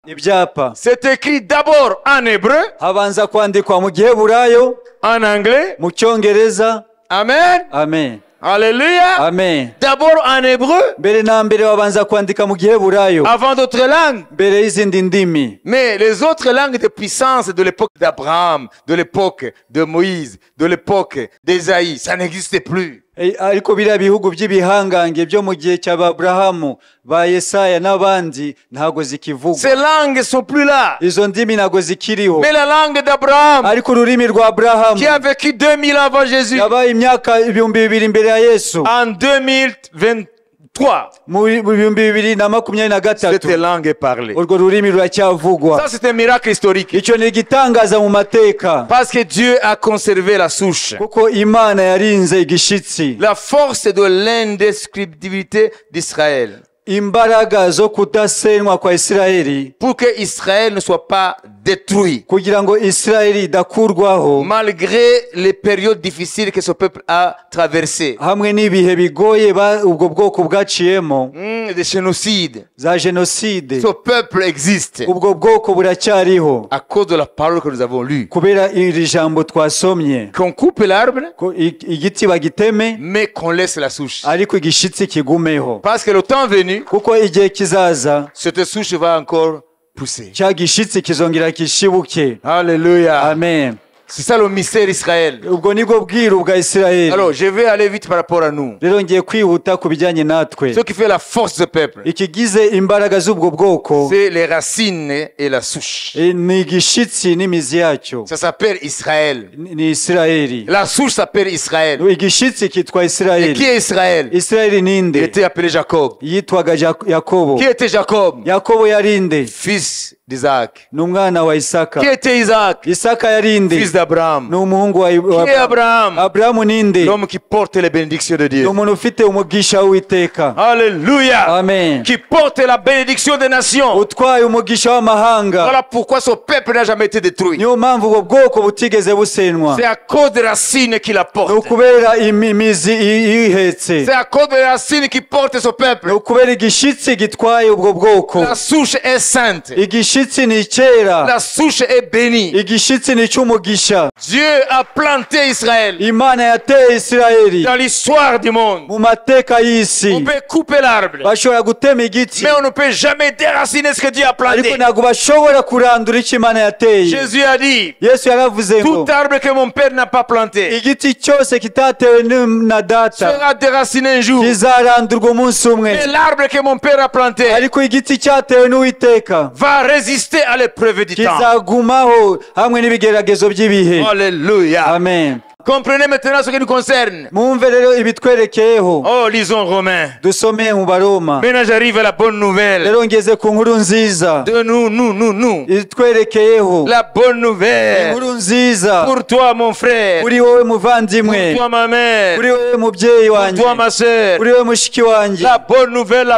ibyapa c'est écrit d'abord en hébreu, habanza kwandikwa mu giheburayo, en anglais. mu cyongereza. Amen. Amen. Alléluia. Amen. D'abord en hébreu, Mbere na mbere babanza kwandika mu giheburayo, avant d'autres langues. mbere y'izindi ndimi. Mais les autres langues de puissance de l'époque d'Abraham, de l'époque de Moïse, de l'époque d'Ésaïe, ça n'existe plus. Ariko biriya bihugu by'ibihangange byo mu gihe cy'Aburahamu, ba Yesaya n'abandi ntago zikivugwa. Ces langues sont plus là. Izo ndimi ntago zikiriho. Mais la langue d'Abraham, Ariko ururimi rwa Aburahamu qui a vécu 2000 ans avant Jésus, yabaye imyaka 2000 imbere ya Yesu, en 2023, mu 2023, cette langue est parlée. urwo rurimi ruracyavugwa. Ça, c'est un miracle historique. Icyo ni igitangaza mu mateka, Parce que Dieu a conservé la souche. kuko Imana yarinze igishitsi, La force de l'indescriptibilité d'Israël. imbaraga zo kudasenywa kwa Isirayeli, Pour que Israël ne soit pas détruit. kugira ngo Isirayeli idakurwaho, Malgré les périodes difficiles que ce peuple a traversées. hamwe n'ibihe bigoye ubwo bwoko bwaciyemo, Des génocides. za jenoside. Ce peuple existe Ubwo bwoko buracyariho à cause de la parole que nous avons lue. kubera iri jambo twasomye, Qu'on coupe l'arbre, ko igiti bagiteme mais qu'on laisse la souche. ariko igishitsi kigumeho, Parce que le temps venu, kuko igihe kizaza cette souche va encore pousser. cya gishitsi kizongera kishibuke. Alléluia. Amen. C'est ça le mystère d'Israël. Ubwo nibwo bwiru bwa Isirayeli. Alors, je vais aller vite par rapport à nous. Rero ngiye kwihuta ku bijyanye natwe. Ce qui fait la force de ce peuple, Ikigize imbaraga z'ubwo bwoko c'est les racines et la souche. ni igishitsi n'imizi yacyo, Ça s'appelle Israël. ni Isirayeli. La souche s'appelle Israël. Igishitsi kitwa Et qui Isirayeli. est Israël? Isirayeli Il ninde? était appelé Jacob. Yitwaga Yakobo. Qui était Jacob? Yakobo yarinde? Fils d'Isaac. Ni umwana wa Isaka. Qui était Isaac? Isaka yarinde? Fils d'Abraham. Ni umuhungu wa Qui est Abraham? Aburahamu ninde? L'homme qui porte les bénédictions de Ni Dieu. umuntu ufite umugisha w'Uwiteka. Alléluia. Amen. Qui porte la bénédiction des nations. Utwaye umugisha w'amahanga. Voilà pourquoi ce peuple n'a jamais été détruit. Niyo mpamvu ubwo bwoko butigeze busenywa. C'est à cause des racines qu'il Ni apporte. ukubera imizi ihetse. C'est à cause des racines qui portent ce peuple. Ni ukubera igishitsi gitwaye ubwo bwoko. La souche est sainte. Igishitsi ni cyera. La souche est bénie. Igishitsi ni cy'umugisha. Dieu a planté Israël Imana yateye Isirayeli dans l'histoire du monde. mu mateka On y'isi. peut couper l'arbre, Bashobora gutema igiti, mais on ne peut jamais déraciner ce que Dieu a ariko planté. ntabwo bashobora kurandura icyo Imana yateye. Jésus a dit, Yesu yaravuze ngo tout arbre que mon père n'a pas planté igiti cyose kitatewe na data sera déraciné un jour. kizarandurwa umunsi umwe, Mais l'arbre que mon père a planté ariko igiti cyatewe n'Uwiteka va résister à l'épreuve du temps. kizagumaho hamwe n'ibigeragezo by'ibihe. Alléluia. Amen. Comprenez maintenant ce qui nous concerne. Mwumve rero ibitwerekeyeho. Oh, lisons Romains. Dusome mu Baroma. Maintenant, j'arrive à la bonne nouvelle. Rero ngeze ku nkuru nziza De nous. itwerekeyeho. La bonne nouvelle. Inkuru nziza Pour toi, mon frère. kuri wowe Pour muvandimwe, toi, ma mère. kuri wowe mubyeyi Pour wanjye, toi, ma soeur. kuri wowe mushiki wanjye. La bonne nouvelle.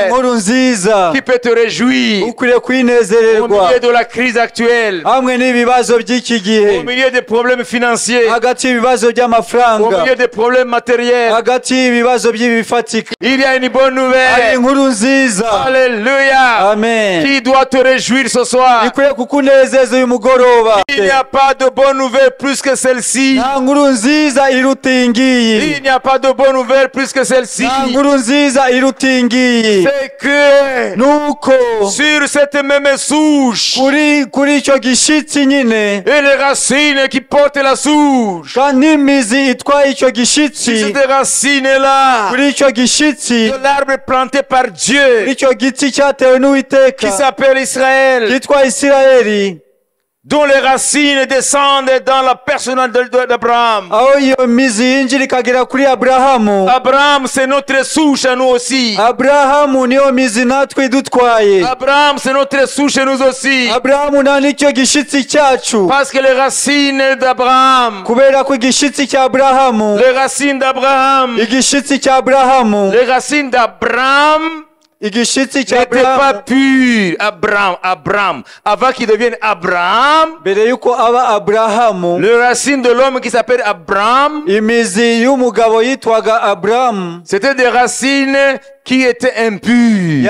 Inkuru nziza Qui peut te réjouir ukwiriye au kwinezererwa milieu de la crise actuelle, hamwe n'ibibazo by'iki au gihe, milieu des problèmes financiers, hagati hagati y'ibibazo au by'amafaranga, milieu des problèmes matériels, hagati y'ibibazo by'ibifatika, il y a une bonne hari nouvelle. inkuru nziza. Alléluia. Amen. Qui doit te réjouir ce soir? ikwiye kukunezeza uyu mugoroba. Il n'y a pas de bonne nouvelle plus que celle-ci. nta nkuru nziza iruta iyi ngiyi. Il n'y a pas de bonne nouvelle plus que celle-ci. nta nkuru nziza iruta iyi ngiyi. C'est que nuko sur cette même souche kuri icyo gishitsi nyine, et les racines qui portent la souche, kandi n'imizi itwaye icyo sur gishitsi, cette racine-là, kuri icyo gishitsi, de l'arbre planté par kuri Dieu icyo giti cyatewe qui n'Uwiteka s'appelle Israël, cyitwa Isirayeli, dont les racines descendent dans la personne d'Abraham. aho iyo mizi yinjira ikagera kuri Aburahamu. Abraham, c'est notre souche à nous aussi. Aburahamu niyo mizi natwe idutwaye. Abraham, c'est notre souche à nous aussi. Aburahamu nta nicyo gishitsi cyacu, Parce que les racines d'Abraham, kubera ko igishitsi cya Aburahamu, les racines d'Abraham, igishitsi cya Aburahamu, les racines d'Abraham igishitsi cya n'étaient pas Aburahamu, pures. Abraham, avant qu'il devienne Abraham, mbere yuko aba Aburahamu, les racines de l'homme qui s'appelle Abraham, imizi y'umugabo yitwaga Aburahamu c'était des racines qui étaient impures.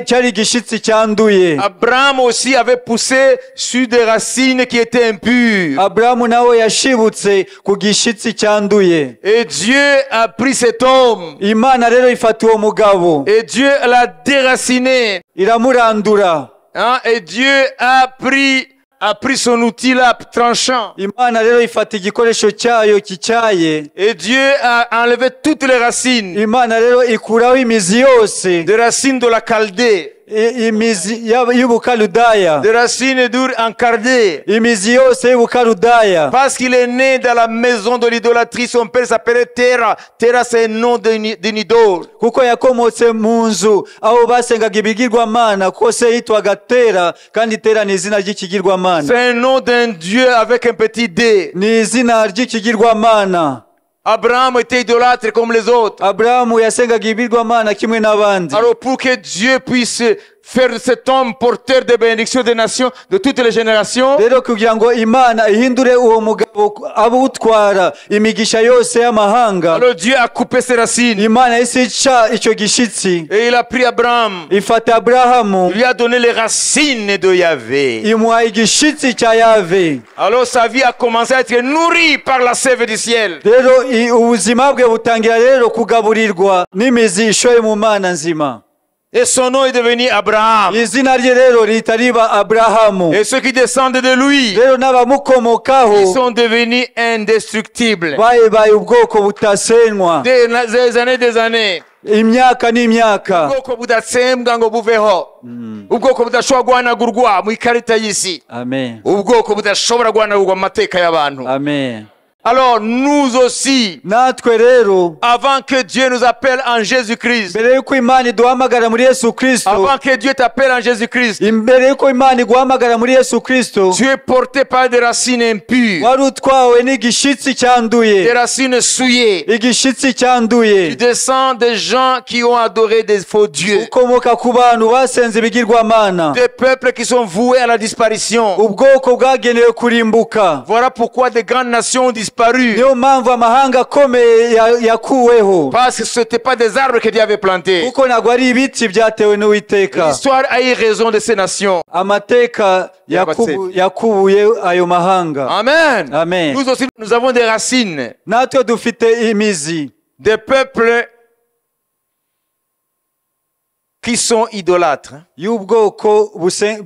cyari igishitsi cyanduye. Abraham aussi avait poussé sur des racines qui étaient impures. Aburahamu nawe yashibutse ku gishitsi cyanduye. Et Dieu a pris cet homme Imana rero ifata uwo mugabo et Dieu l'a déraciné. iramurandura. Hein? Et Dieu a pris son outil là tranchant. Imana rero ifata igikoresho cyayo gityaye. Et Dieu a enlevé toutes les racines. Imana rero ikuraho imizi yose, Des racines de la Chaldée, imizi y'Ubukaludaya, des racines dures en Chaldée. imizi yose y'Ubukaludaya. Parce qu'il est né dans la maison de l'idolâtrie, son père s'appelait Terah. Terah, c'est un nom d'une idole. Kuko yakomotse mu nzu aho basengaga ibigirwamana, ko se yitwaga Tera, kandi Tera ni izina ry'ikigirwamana, C'est un nom d'un Dieu avec un petit D. ni izina ry'ikigirwamana. Abraham était idolâtre comme les autres. Aburahamu yasengaga ibigirwamana kimwe n'abandi. Alors pour que Dieu puisse faire de cet homme porteur de bénédiction des nations, de toutes les générations, Rero kugira ngo Imana ihindure uwo mugabo abutwara imigisha yose y'amahanga, alors Dieu a coupé ses racines. Imana yahise ica icyo gishitsi, Et il a pris Abraham, ifata Aburahamu, lui a donné les racines de Yahvé. imuha igishitsi cya Yave. Alors sa vie a commencé à être nourrie par la sève du ciel. Rero ubuzima bwe butangira rero kugaburirwa n'imizi ishoye mu Mana nzima. Et son nom est devenu Abraham. Izina rye rero rihita riba Aburahamu. Et ceux qui descendent de lui, Rero n'abamukomokaho ils sont devenus indestructibles. baye ubwoko butasenywa Des années. imyaka n'imyaka. Ubwoko budatsembwa ngo buveho. Ubwoko budashobora guhanagurwa mu ikarita y'isi. Amen. Ubwoko budashobora guhanagurwa mu mateka y'abantu. Amen. Alors nous aussi, Natwe rero, avant que Dieu nous appelle en Jésus-Christ, mbere yuko Imana iduhamagara muri Yesu Kristo, avant que Dieu t'appelle en Jésus-Christ, imbere yuko Imana iguhamagara muri Yesu Kristo, tu es porté par des racines impures, wari utwawe n'igishitsi des cyanduye, racines souillées. igishitsi Tu cyanduye. descends des gens qui ont adoré des faux dieux, Ukomoka ku bantu basenze ibigirwamana, des peuples qui sont voués à la disparition. ubwoko bwagenewe kurimbuka. Voilà pourquoi des grandes nations ont disparu. Niyo mpamvu amahanga akomeye yakuweho, Parce que ce n'étaient pas des arbres que Dieu avait plantés. kuko ntabwo ari ibiti byatewe n'Uwiteka. L'histoire a eu raison de ces nations. Amateka yakubuye ayo mahanga. Amen. Amen. Nous aussi, nous avons des racines. Natwe dufite imizi Des peuples qui sont idolâtres. y'ubwoko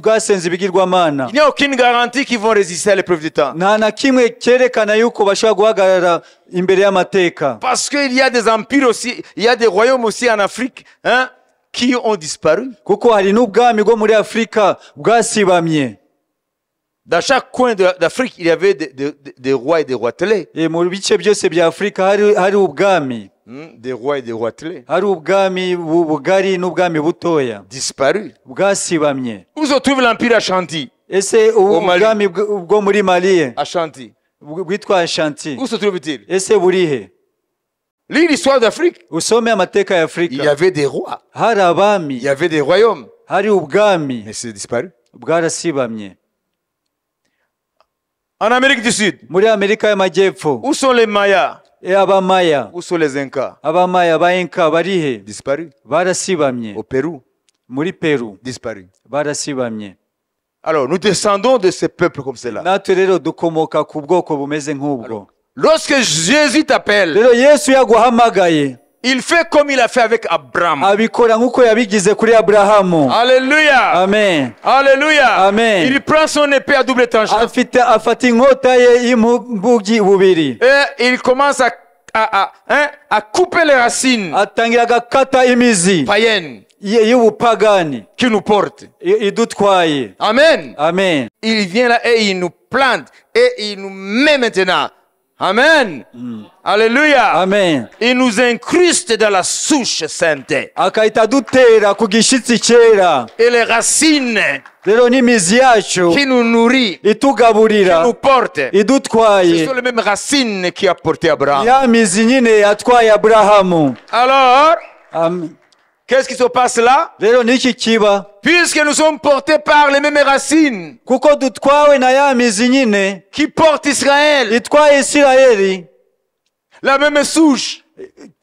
bwasenze ibigirwamana. Il n'y a aucune garantie qu'ils vont résister à l'épreuve du temps. Nta na kimwe cyerekana yuko bashobora guhagarara imbere y'amateka, Parce qu'il y a des empires aussi, il y a des royaumes aussi en Afrique, hein, qui ont disparu. kuko hari n'ubwami bwo muri Afurika bwasibamye. Dans chaque coin d'Afrique, il y avait des rois et des roitelets. Mu bice byose bya Afurika hari ubwami, Des rois et des roitelets. hari ubwami bugari n'ubwami butoya Disparus. bwasibamye. Où se trouve l'empire Ashanti? Ese ubwami bwo muri Mali Ashanti. bwitwa Ashanti, Où se trouve-t-il? ese burihe? Lis l'histoire d'Afrique. Usome amateka ya Il y Afurika, avait des rois. hari abami, Il y avait des royaumes. hari ubwami Mais c'est disparu. bwarasibamye. En Amérique du Sud, muri Amerika y'Amajyepfo, où sont les Mayas? abamaya, Où sont les Incas? abamaya ba Inka barihe? Disparus. Barasibamye. Au Pérou, Muri Peru disparus. barasibamye. Alors, nous descendons de ces peuples comme cela. Natwe rero dukomoka ku bwoko bumeze nk'ubwo. Lorsque Jésus t'appelle, Rero Yesu yaguhamagaye, il fait comme il a fait avec Abraham. abikora nk'uko yabigize kuri Aburahamu. Alléluia. Amen. Alléluia. Amen. Il prend son épée à double tranchant afata inkota ye y'imbugi bubiri, et il commence à couper les racines atangira agakata imizi païennes y'ubupagani qui nous portent. idutwaye. Amen. Amen. Il vient là et il nous plante et il nous met maintenant. Amen. Alléluia. Amen. Il nous incruste dans la souche sainte. Akahita adutera ku gishitsi cyera. Et les racines Rero n'imizi yacu qui nous nourrit, qui itugaburira nous portent, ce idutwaye, sont les mêmes racines qui a porté Abraham. ya mizi nyine yatwaye Aburahamu. Alors, Amen. qu'est-ce qui se passe là? Rero niki kiba, Puisque nous sommes portés par les mêmes racines kuko dutwawe na ya mizi nyine qui portent Israël, itwaye Isirayeli, la même souche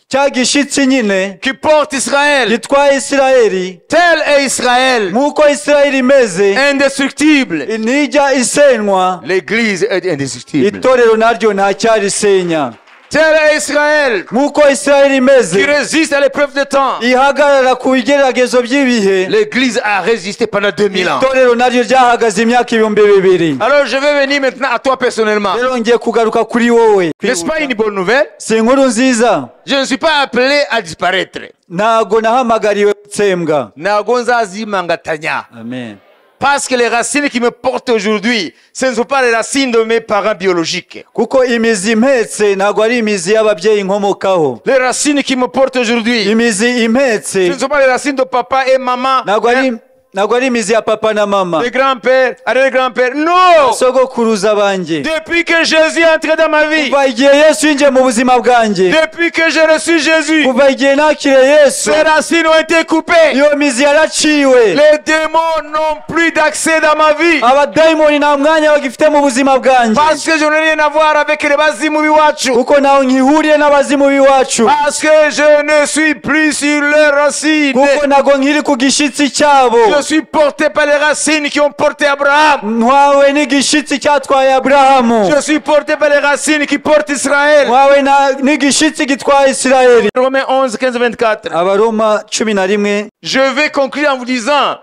cya gishitsi nyine qui porte Israël, gitwaye Isirayeli, tel est Israël, nk'uko Isirayeli imeze indestructible. ntijya isenywa, L'Église est indestructible. itorero naryo ntacyarisenya. Tel est Israël Nk'uko Isirayeli imeze qui résiste à l'épreuve de temps. ihagarara ku bigeragezo by'ibihe, L'Église a résisté pendant 2000 ans. itorero naryo ryahagaze imyaka 2000. Alors je vais venir maintenant à toi personnellement. Rero ngiye kugaruka kuri wowe. N'est-ce pas une bonne nouvelle? Si inkuru nziza? Je ne suis pas appelé à disparaître. Ntago nahamagariwe gutsembwa. Ntago nzazimangatanya. Amen. Parce que les racines qui me portent aujourd'hui, ce ne sont pas les racines de mes parents biologiques. Kuko imizi impetse ntago ari imizi y'ababyeyi nkomokaho. Les racines qui me portent aujourd'hui, Imizi ce impetse ne sont pas les racines de papa et maman, ntago ari imizi ya papa na mama, de grand-père, arrière-grand-père. Non! sogokuruza banjye. Depuis que Jésus est entré dans ma vie, Kuva igihe Yesu yinjiye mu buzima bwanjye, depuis que j'ai reçu Jésus, kuva igihe nakiriye Yesu, ces racines ont été coupées. iyo mizi yaraciwe. Les démons n'ont plus d'accès dans ma vie. Abadayimoni nta mwanya bagifite mu buzima bwanjye, Parce que je n'ai rien à voir avec les bazimu biwacu. kuko nawe nkihuriye n'abazimu b'iwacu, Parce que je ne suis plus sur les racines. kuko ntago nkiri ku gishitsi cyabo. Je suis porté par les racines qui ont porté Abraham. Ntwawe n'igishitsi cyatwaye Aburahamu, Je suis porté par les racines qui portent Israël. ntwawe n'igishitsi gitwaye Isirayeli. Romains 11, 15, 24. Abaroma 11. Je vais conclure en vous disant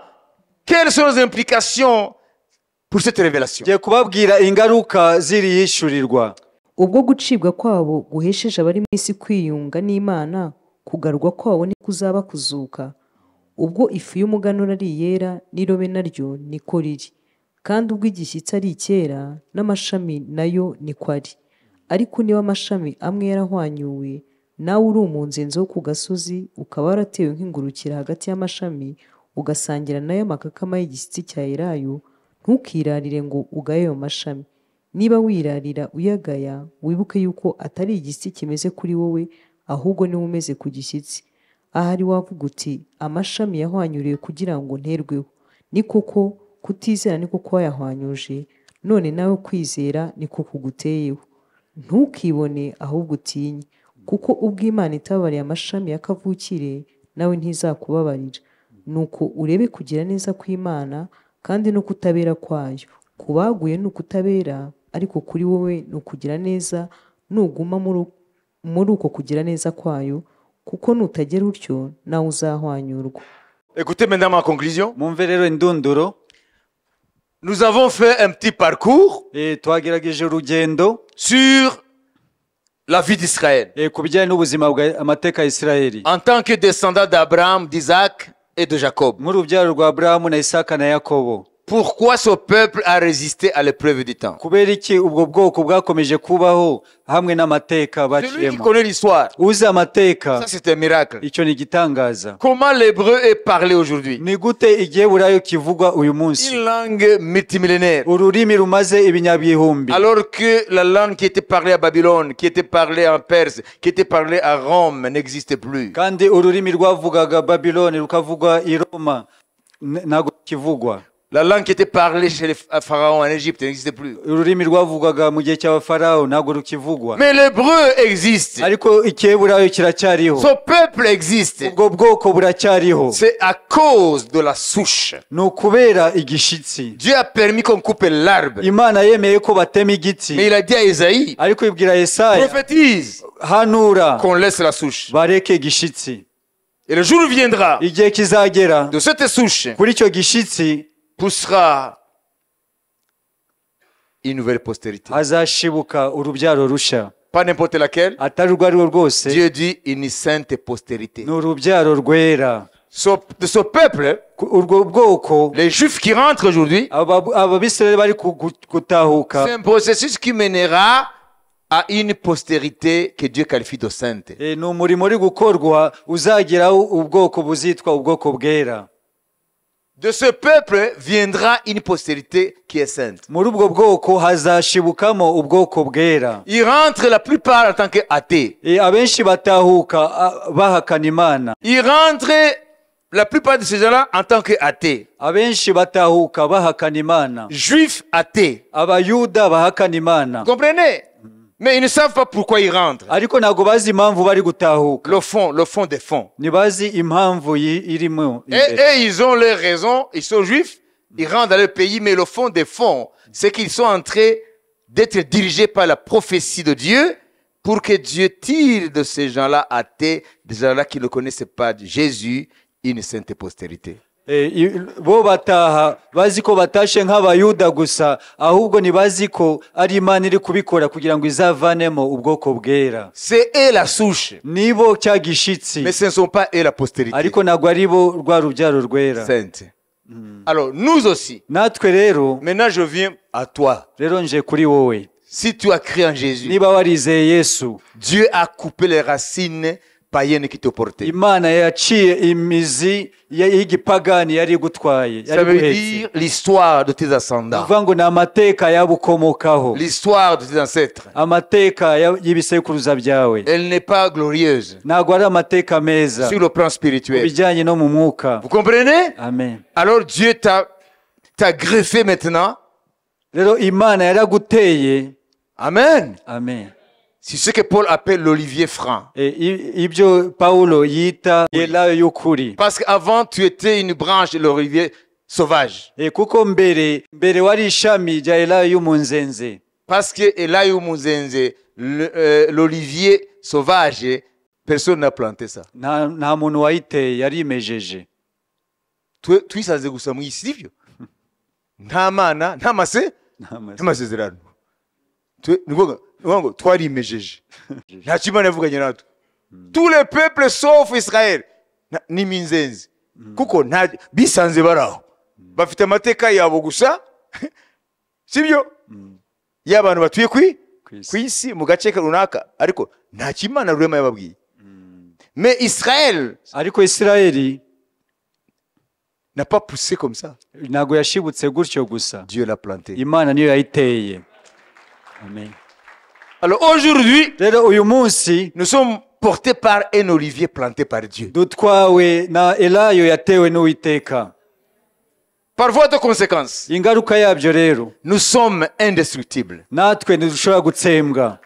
quelles sont les implications pour cette révélation. Ngiye kubabwira ingaruka ziri yishurirwa. ubwo gucibwa kwabo guhesheje abari mu isi kwiyunga n'Imana, kugarurwa kwabo ni kuzaba kuzuka. Ubwo ifu y'umuganura ari iyera n'irobe naryo niko riri, kandi ubwo igishyitsi ari icyera n'amashami nayo niko ari. Ariko niba amashami amwe yarahwanyuwe, nawe uri umunzenze wo ku gasozi ukaba waratewe nk'ingurukira hagati y'amashami, ugasangira nayo amakakama y'igishyitsi cya elayo, ntukirarire ngo ugaye ayo mashami. Niba wirarira uyagaya, wibuke yuko atari igishyitsi kimeze kuri wowe, ahubwo niwe umeze ku gishyitsi. Ahari wavuga uti amashami yahwanyuriwe kugira ngo nterweho. Ni koko kutizera niko kwayahwanyuje, none nawe kwizera niko kuguteyeho. Ntukibone ahubwo utinye, kuko ubwo Imana itabariye amashami ya kavukire, nawe ntizakubabarira. Nuko urebe kugira neza kw'Imana kandi no kutabera kwayo. Kubaguye ni ukutabera, ariko kuri wowe ni ukugira neza, nuguma muri uko kugira neza kwayo, kuko nutagera utyo nawe uzahwanyurwa. Écoutez maintenant ma conclusion. Mumve rero indunduro. Nous avons fait un petit parcours Twagerageje urugendo sur la vie d'Israël ku bijyanye n'ubuzima bw'amateka ya Isirayeli, en tant que descendant d'Abraham, d'Isaac et de Jacob. nk'urubyaro rwa Aburahamu na Isaka na Yakobo. Pourquoi ce peuple a résisté à l'épreuve du temps? Kubera iki ubwo bwoko bwakomeje kubaho hamwe n'amateka Celui qui baciyemo? connaît l'histoire, Uzi amateka, ça c'est un miracle. icyo ni igitangaza. Comment l'hébreu est parlé aujourd'hui? Ni gute igiheburayo kivugwa uyu munsi, Une langue multimillénaire. ururimi rumaze ibinyabihumbi, Alors que la langue qui était parlée à Babylone, qui était parlée en Perse, qui était parlée à Rome n'existe plus. kandi ururimi rwavugaga Babiloni rukavugwa i Roma ntago kivugwa. La langue qui était parlée chez les pharaons en Égypte n'existait plus. ururimi rwavugwaga mu gihe cy'abafarawo ntabwo rukivugwa Mais l'hébreu existe. ariko ikiheburayo kiracyariho Son peuple existe. ubwo bwoko buracyariho C'est à cause de la souche. ni ukubera igishitsi Dieu a permis qu'on coupe l'arbre. imana yemeye ko batema igiti Mais il a dit à Isaïe, ariko ibwira yesaya prophétise hanura qu'on laisse la souche. bareke igishitsi Et le jour viendra, igihe kizagera de cette souche kuri icyo gishitsi poussera une nouvelle postérité. hazashibuka urubyaro rusha Pas n'importe laquelle. atari urwo ari rwo rwose Dieu dit une sainte postérité. ni urubyaro rwera De ce peuple, urwo bwoko les juifs qui rentrent aujourd'hui, ababisirayeli bari gutahuka c'est un processus qui mènera à une postérité que Dieu qualifie de sainte. ni umurimo uri gukorwa uzageraho ubwoko buzitwa ubwoko bwera De ce peuple viendra une postérité qui est sainte. muri ubwo bwoko hazashibukamo ubwoko bwera Ils rentrent la plupart en tant qu'athées. abenshi batahuka bahakana imana Ils rentrent la plupart de ces gens-là en tant qu'athées. abenshi batahuka bahakana imana Juifs athées. abayuda bahakana imana Vous comprenez? Mais ils ne savent pas pourquoi ils rentrent. ariko ntabwo bazi impamvu bari gutahuka Le fond des fonds. ntibazi impamvu irimo Et ils ont leurs raisons. Ils sont juifs. Ils rentrent dans leur pays. Mais le fond des fonds, c'est qu'ils sont en train d'être dirigés par la prophétie de Dieu pour que Dieu tire de ces gens-là athées, des gens-là qui ne connaissaient pas Jésus, une sainte postérité. bo bataha bazi ko batashe nk'abayuda gusa ahubwo ntibazi ko ari imana iri kubikora kugira ngo izavanemo ubwoko bwera C'est eux la souche. nibo cya gishitsi Mais ce ne sont pas eux la postérité ariko ntabwo ari bo rwa rubyaro rwera sainte. Alors, nous aussi. natwe rero Maintenant, je viens à toi. rero nje kuri wowe Si tu as cru en Jésus, niba warizeye yesu Dieu a coupé les racines païennes qui te portaient. imana yaciye imizi y'igipagani yari igutwaye Ça veut dire l'histoire de tes ascendants, uvuga ngo ni amateka yabukomokaho l'histoire de tes ancêtres. amateka y'ibisekuruza byawe Elle n'est pas glorieuse ntabwo ari amateka meza sur le plan mu spirituel. bijyanye no mu mwuka Vous comprenez? amen Alors Dieu t'a greffé maintenant. rero imana yaraguteye Amen. amen C'est ce que Paul appelle l'olivier franc. ibyo pawulo yita elayo y'ukuri Parce qu'avant, tu étais une branche de l'olivier sauvage. kuko mbere wari ishami rya elayo y'umunzenze Parce que Elayo Muzenze, l'olivier sauvage, personne n'a planté ça. nta muntu wayiteye yarimejeje Twisanze gusa mu isi sivyo? Nta mana, nta masezerano. Ngo twarimejeje. Nta kimana yavuganye natwe. Tous les peuples sauf Israël ni minzenzi. Kuko nta bisanze baraho. Bafite amateka yabo gusa. Sibyo? Y'abantu batuye kwisi mu gace runaka ariko nta kimana rurema yababwiye. Mais Israël, ariko Isirayeli n'a pas poussé comme ça. ntabwo yashibutse gutyo gusa Dieu l'a planté. imana niyo yayiteye amen Alors aujourd'hui, rero uyu munsi nous sommes portés par un olivier planté par Dieu. dutwawe na elayo yatewe n'uwiteka Par voie de conséquence, ingaruka yabyo rero nous sommes indestructibles. natwe ntidushobora gutsembwa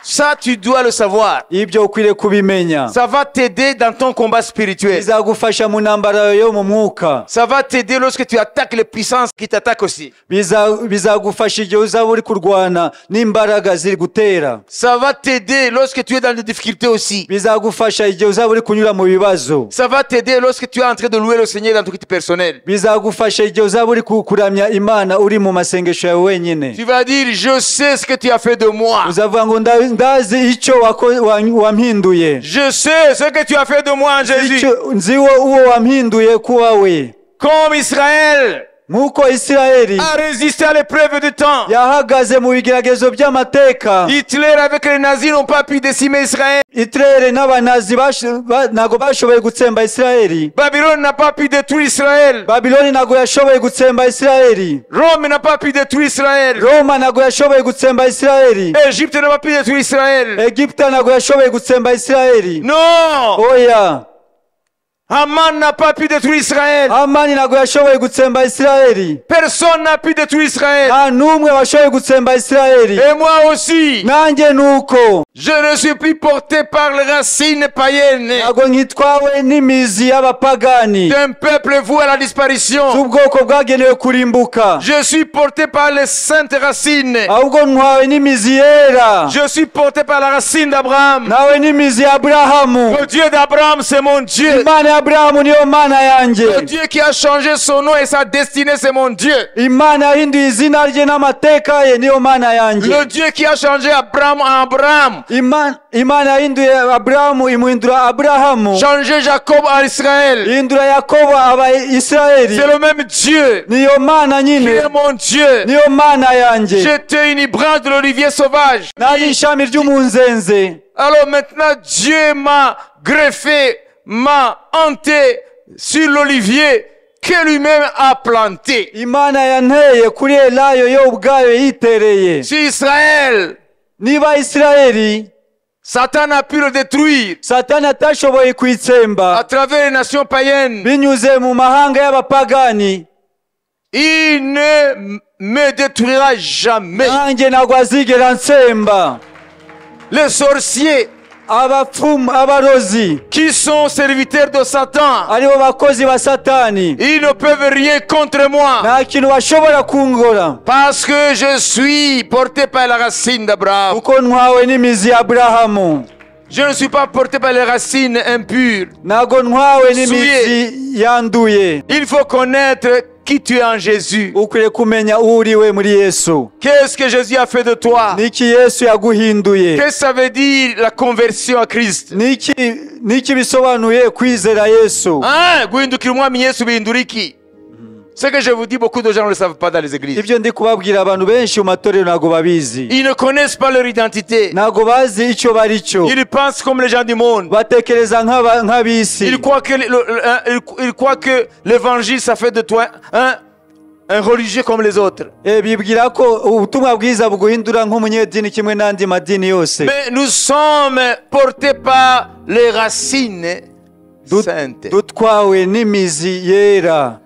Ça, tu dois le savoir. ibyo ukwiriye kubimenya Ça va t'aider dans ton combat spirituel. bizagufasha mu ntambara yo mu mwuka Ça va t'aider lorsque tu attaques les puissances qui t'attaquent aussi. bizagufasha igihe uzaba uri kurwana n'imbaraga ziri gutera Ça va t'aider lorsque tu es dans des difficultés aussi. bizagufasha igihe uzaba uri kunyura mu bibazo Ça va t'aider lorsque tu es en train de louer le Seigneur dans ton culte personnel. bizagufasha igihe uzaba uri kuramya imana uri mu masengesho yawe wenyine Tu vas dire, je sais ce que tu as fait de moi. uzavuga ngo ndazi icyo wampinduye Je sais ce que tu as fait de moi en Jésus. nzi uwo wampinduye kuba we Comme Israël nk'uko isirayeli a résisté à l'épreuve du temps. yahagaze mu bigeragezo by'amateka Hitler avec les nazis n'ont pas pu décimer Israël. itere n'abanazi ntabwo bashoboye gutsemba isirayeli Babylone n'a pas pu détruire Israël. babiloni ntabwo yashoboye gutsemba isirayeli Rome n'a pas pu détruire Israël. roma ntabwo yashoboye gutsemba isirayeli Égypte n'a pas pu détruire Israël. egiputa ntabwo yashoboye gutsemba isirayeli Non! oya Haman n'a pas pu détruire Israël. Hamani ntabwo yashoboye gutsemba Isirayeli. Personne n'a pu détruire Israël. nta n'umwe washoboye gutsemba Isirayeli. Et moi aussi, nanjye nuko je ne suis plus porté par les racines païennes ntabwo nkitwawe n'imizi y'abapagani d'un peuple voué à la disparition. z'ubwoko bwagenewe kurimbuka, Je suis porté par les saintes racines. ahubwo ntwawe n'imizi yera. Je suis porté par la racine d'Abraham. nawe n'imizi ya Aburahamu. Le Dieu d'Abraham, c'est mon Dieu. Imana ya Aburahamu niyo mana Le yanjye. Dieu qui a changé son nom et sa destinée, c'est mon Dieu. Imana yahinduye izina rye n'amateka ye niyo mana yanjye. Le Dieu qui a changé Abraham en Abraham, Imana yahinduye Aburahamu imuhindura Aburahamu, changé Jacob en Israël. ihindura Yakobo aba Isirayeli. C'est le même Dieu niyo mana qui nyine, est mon Dieu. niyo mana yanjye. J'étais une branche de l'olivier sauvage. nari ishami ry'umunzenze. Alors maintenant, Dieu m'a greffé, m'a hanté sur l'olivier que lui-même a planté. Imana yanteye kuri Elayo yo ubwayo yitereye. Sur Israël, niba Isirayeli Satan a pu le détruire Satani atashoboye à kwitsemba travers les nations païennes. binyuze mu mahanga y'abapagani, Il ne me détruira jamais. nanjye ntabwo azigera nsemba. Les sorciers abapfumu, abarozi qui sont serviteurs de Satan, aribo bakozi ba Satani ils ne peuvent rien contre moi nta kintu bashobora kungora, parce que je suis porté par la racine d'Abraham. kuko ntwawe n'imizi ya Aburahamu. Je ne suis pas porté par les racines impures. ntabwo ntwawe n'imizi yanduye. Il faut connaître qui tu es en Jésus. ukwiriye kumenya uwo uriwe muri Yesu. Qu'est-ce que Jésus a fait de toi? niki Yesu yaguhinduye? Qu'est-ce que ça veut dire la conversion à Christ? niki bisobanuye kwizera Yesu? Hein? Guhindukira umwami Yesu bihindura iki? Ce que je vous dis, beaucoup de gens ne le savent pas dans les églises. ibyo ndi kubabwira abantu benshi mu matorero ntabwo babizi, Ils ne connaissent pas leur identité. ntabwo bazi icyo bari cyo. Ils pensent comme les gens du monde. batekereza nk'ab'isi. Ils croient que l'évangile, ça fait de toi un religieux comme les autres. bibwira ko ubutumwa bwiza buguhindura nk'umunyedini kimwe n'andi madini yose. Mais nous sommes portés par les racines saintes. dutwawe n'imizi yera.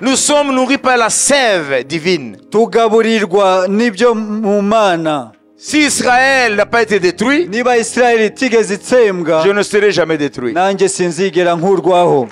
Nous sommes nourris par la sève divine. tugaburirwa n'ibyo mu mana. Si Israël n'a pas été détruit, niba Isirayeli itigeze itsembwa, je ne serai jamais détruit. nanjye sinzigera nkurwaho.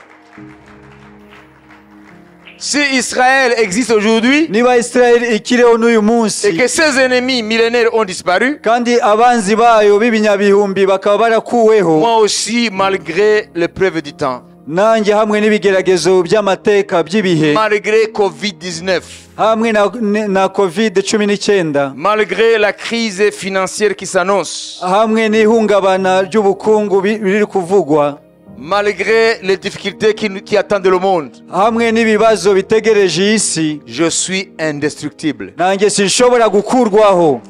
Si Israël existe aujourd'hui niba Isirayeli ikiriho n'uyu munsi, et que ses ennemis millénaires ont disparu, kandi abanzi bayo b'ibinyabihumbi bakaba barakuweho, moi aussi, malgré l'épreuve du temps, nanjye hamwe n'ibigeragezo by'amateka by'ibihe, malgré Covid-19, hamwe na COVID-19, malgré la crise financière qui s'annonce, hamwe n'ihungabana ry'ubukungu biri kuvugwa, malgré les difficultés qui attendent le monde, hamwe n'ibibazo bitegereje isi, je suis indestructible. nanjye sinshobora gukurwaho.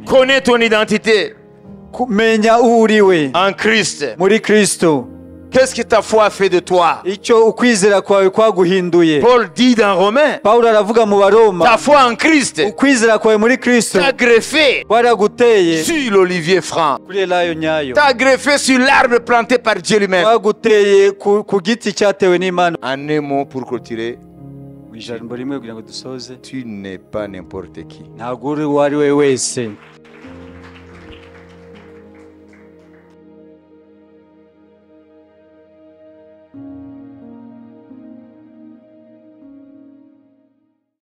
Connais ton identité kumenya uwo uriwe en Christ. muri Kristo. Qu'est-ce que ta foi a fait de toi? icyo ukwizera kwawe kwaguhinduye. Paul dit dans Romains, Pawulo aravuga mu ta Baroma, foi en Christ ukwizera kwawe muri Kristo t'a greffé kwaraguteye sur l'olivier franc, kuri Elayo nyayo, t'a greffé sur l'arbre planté par Dieu lui-même. kwaguteye ku giti cyatewe n'Imana. En un mot pour clôturer, mu ijambo rimwe kugira ngo dusoze, tu n'es pas n'importe qui. ntabwo uri uwo ari we wese.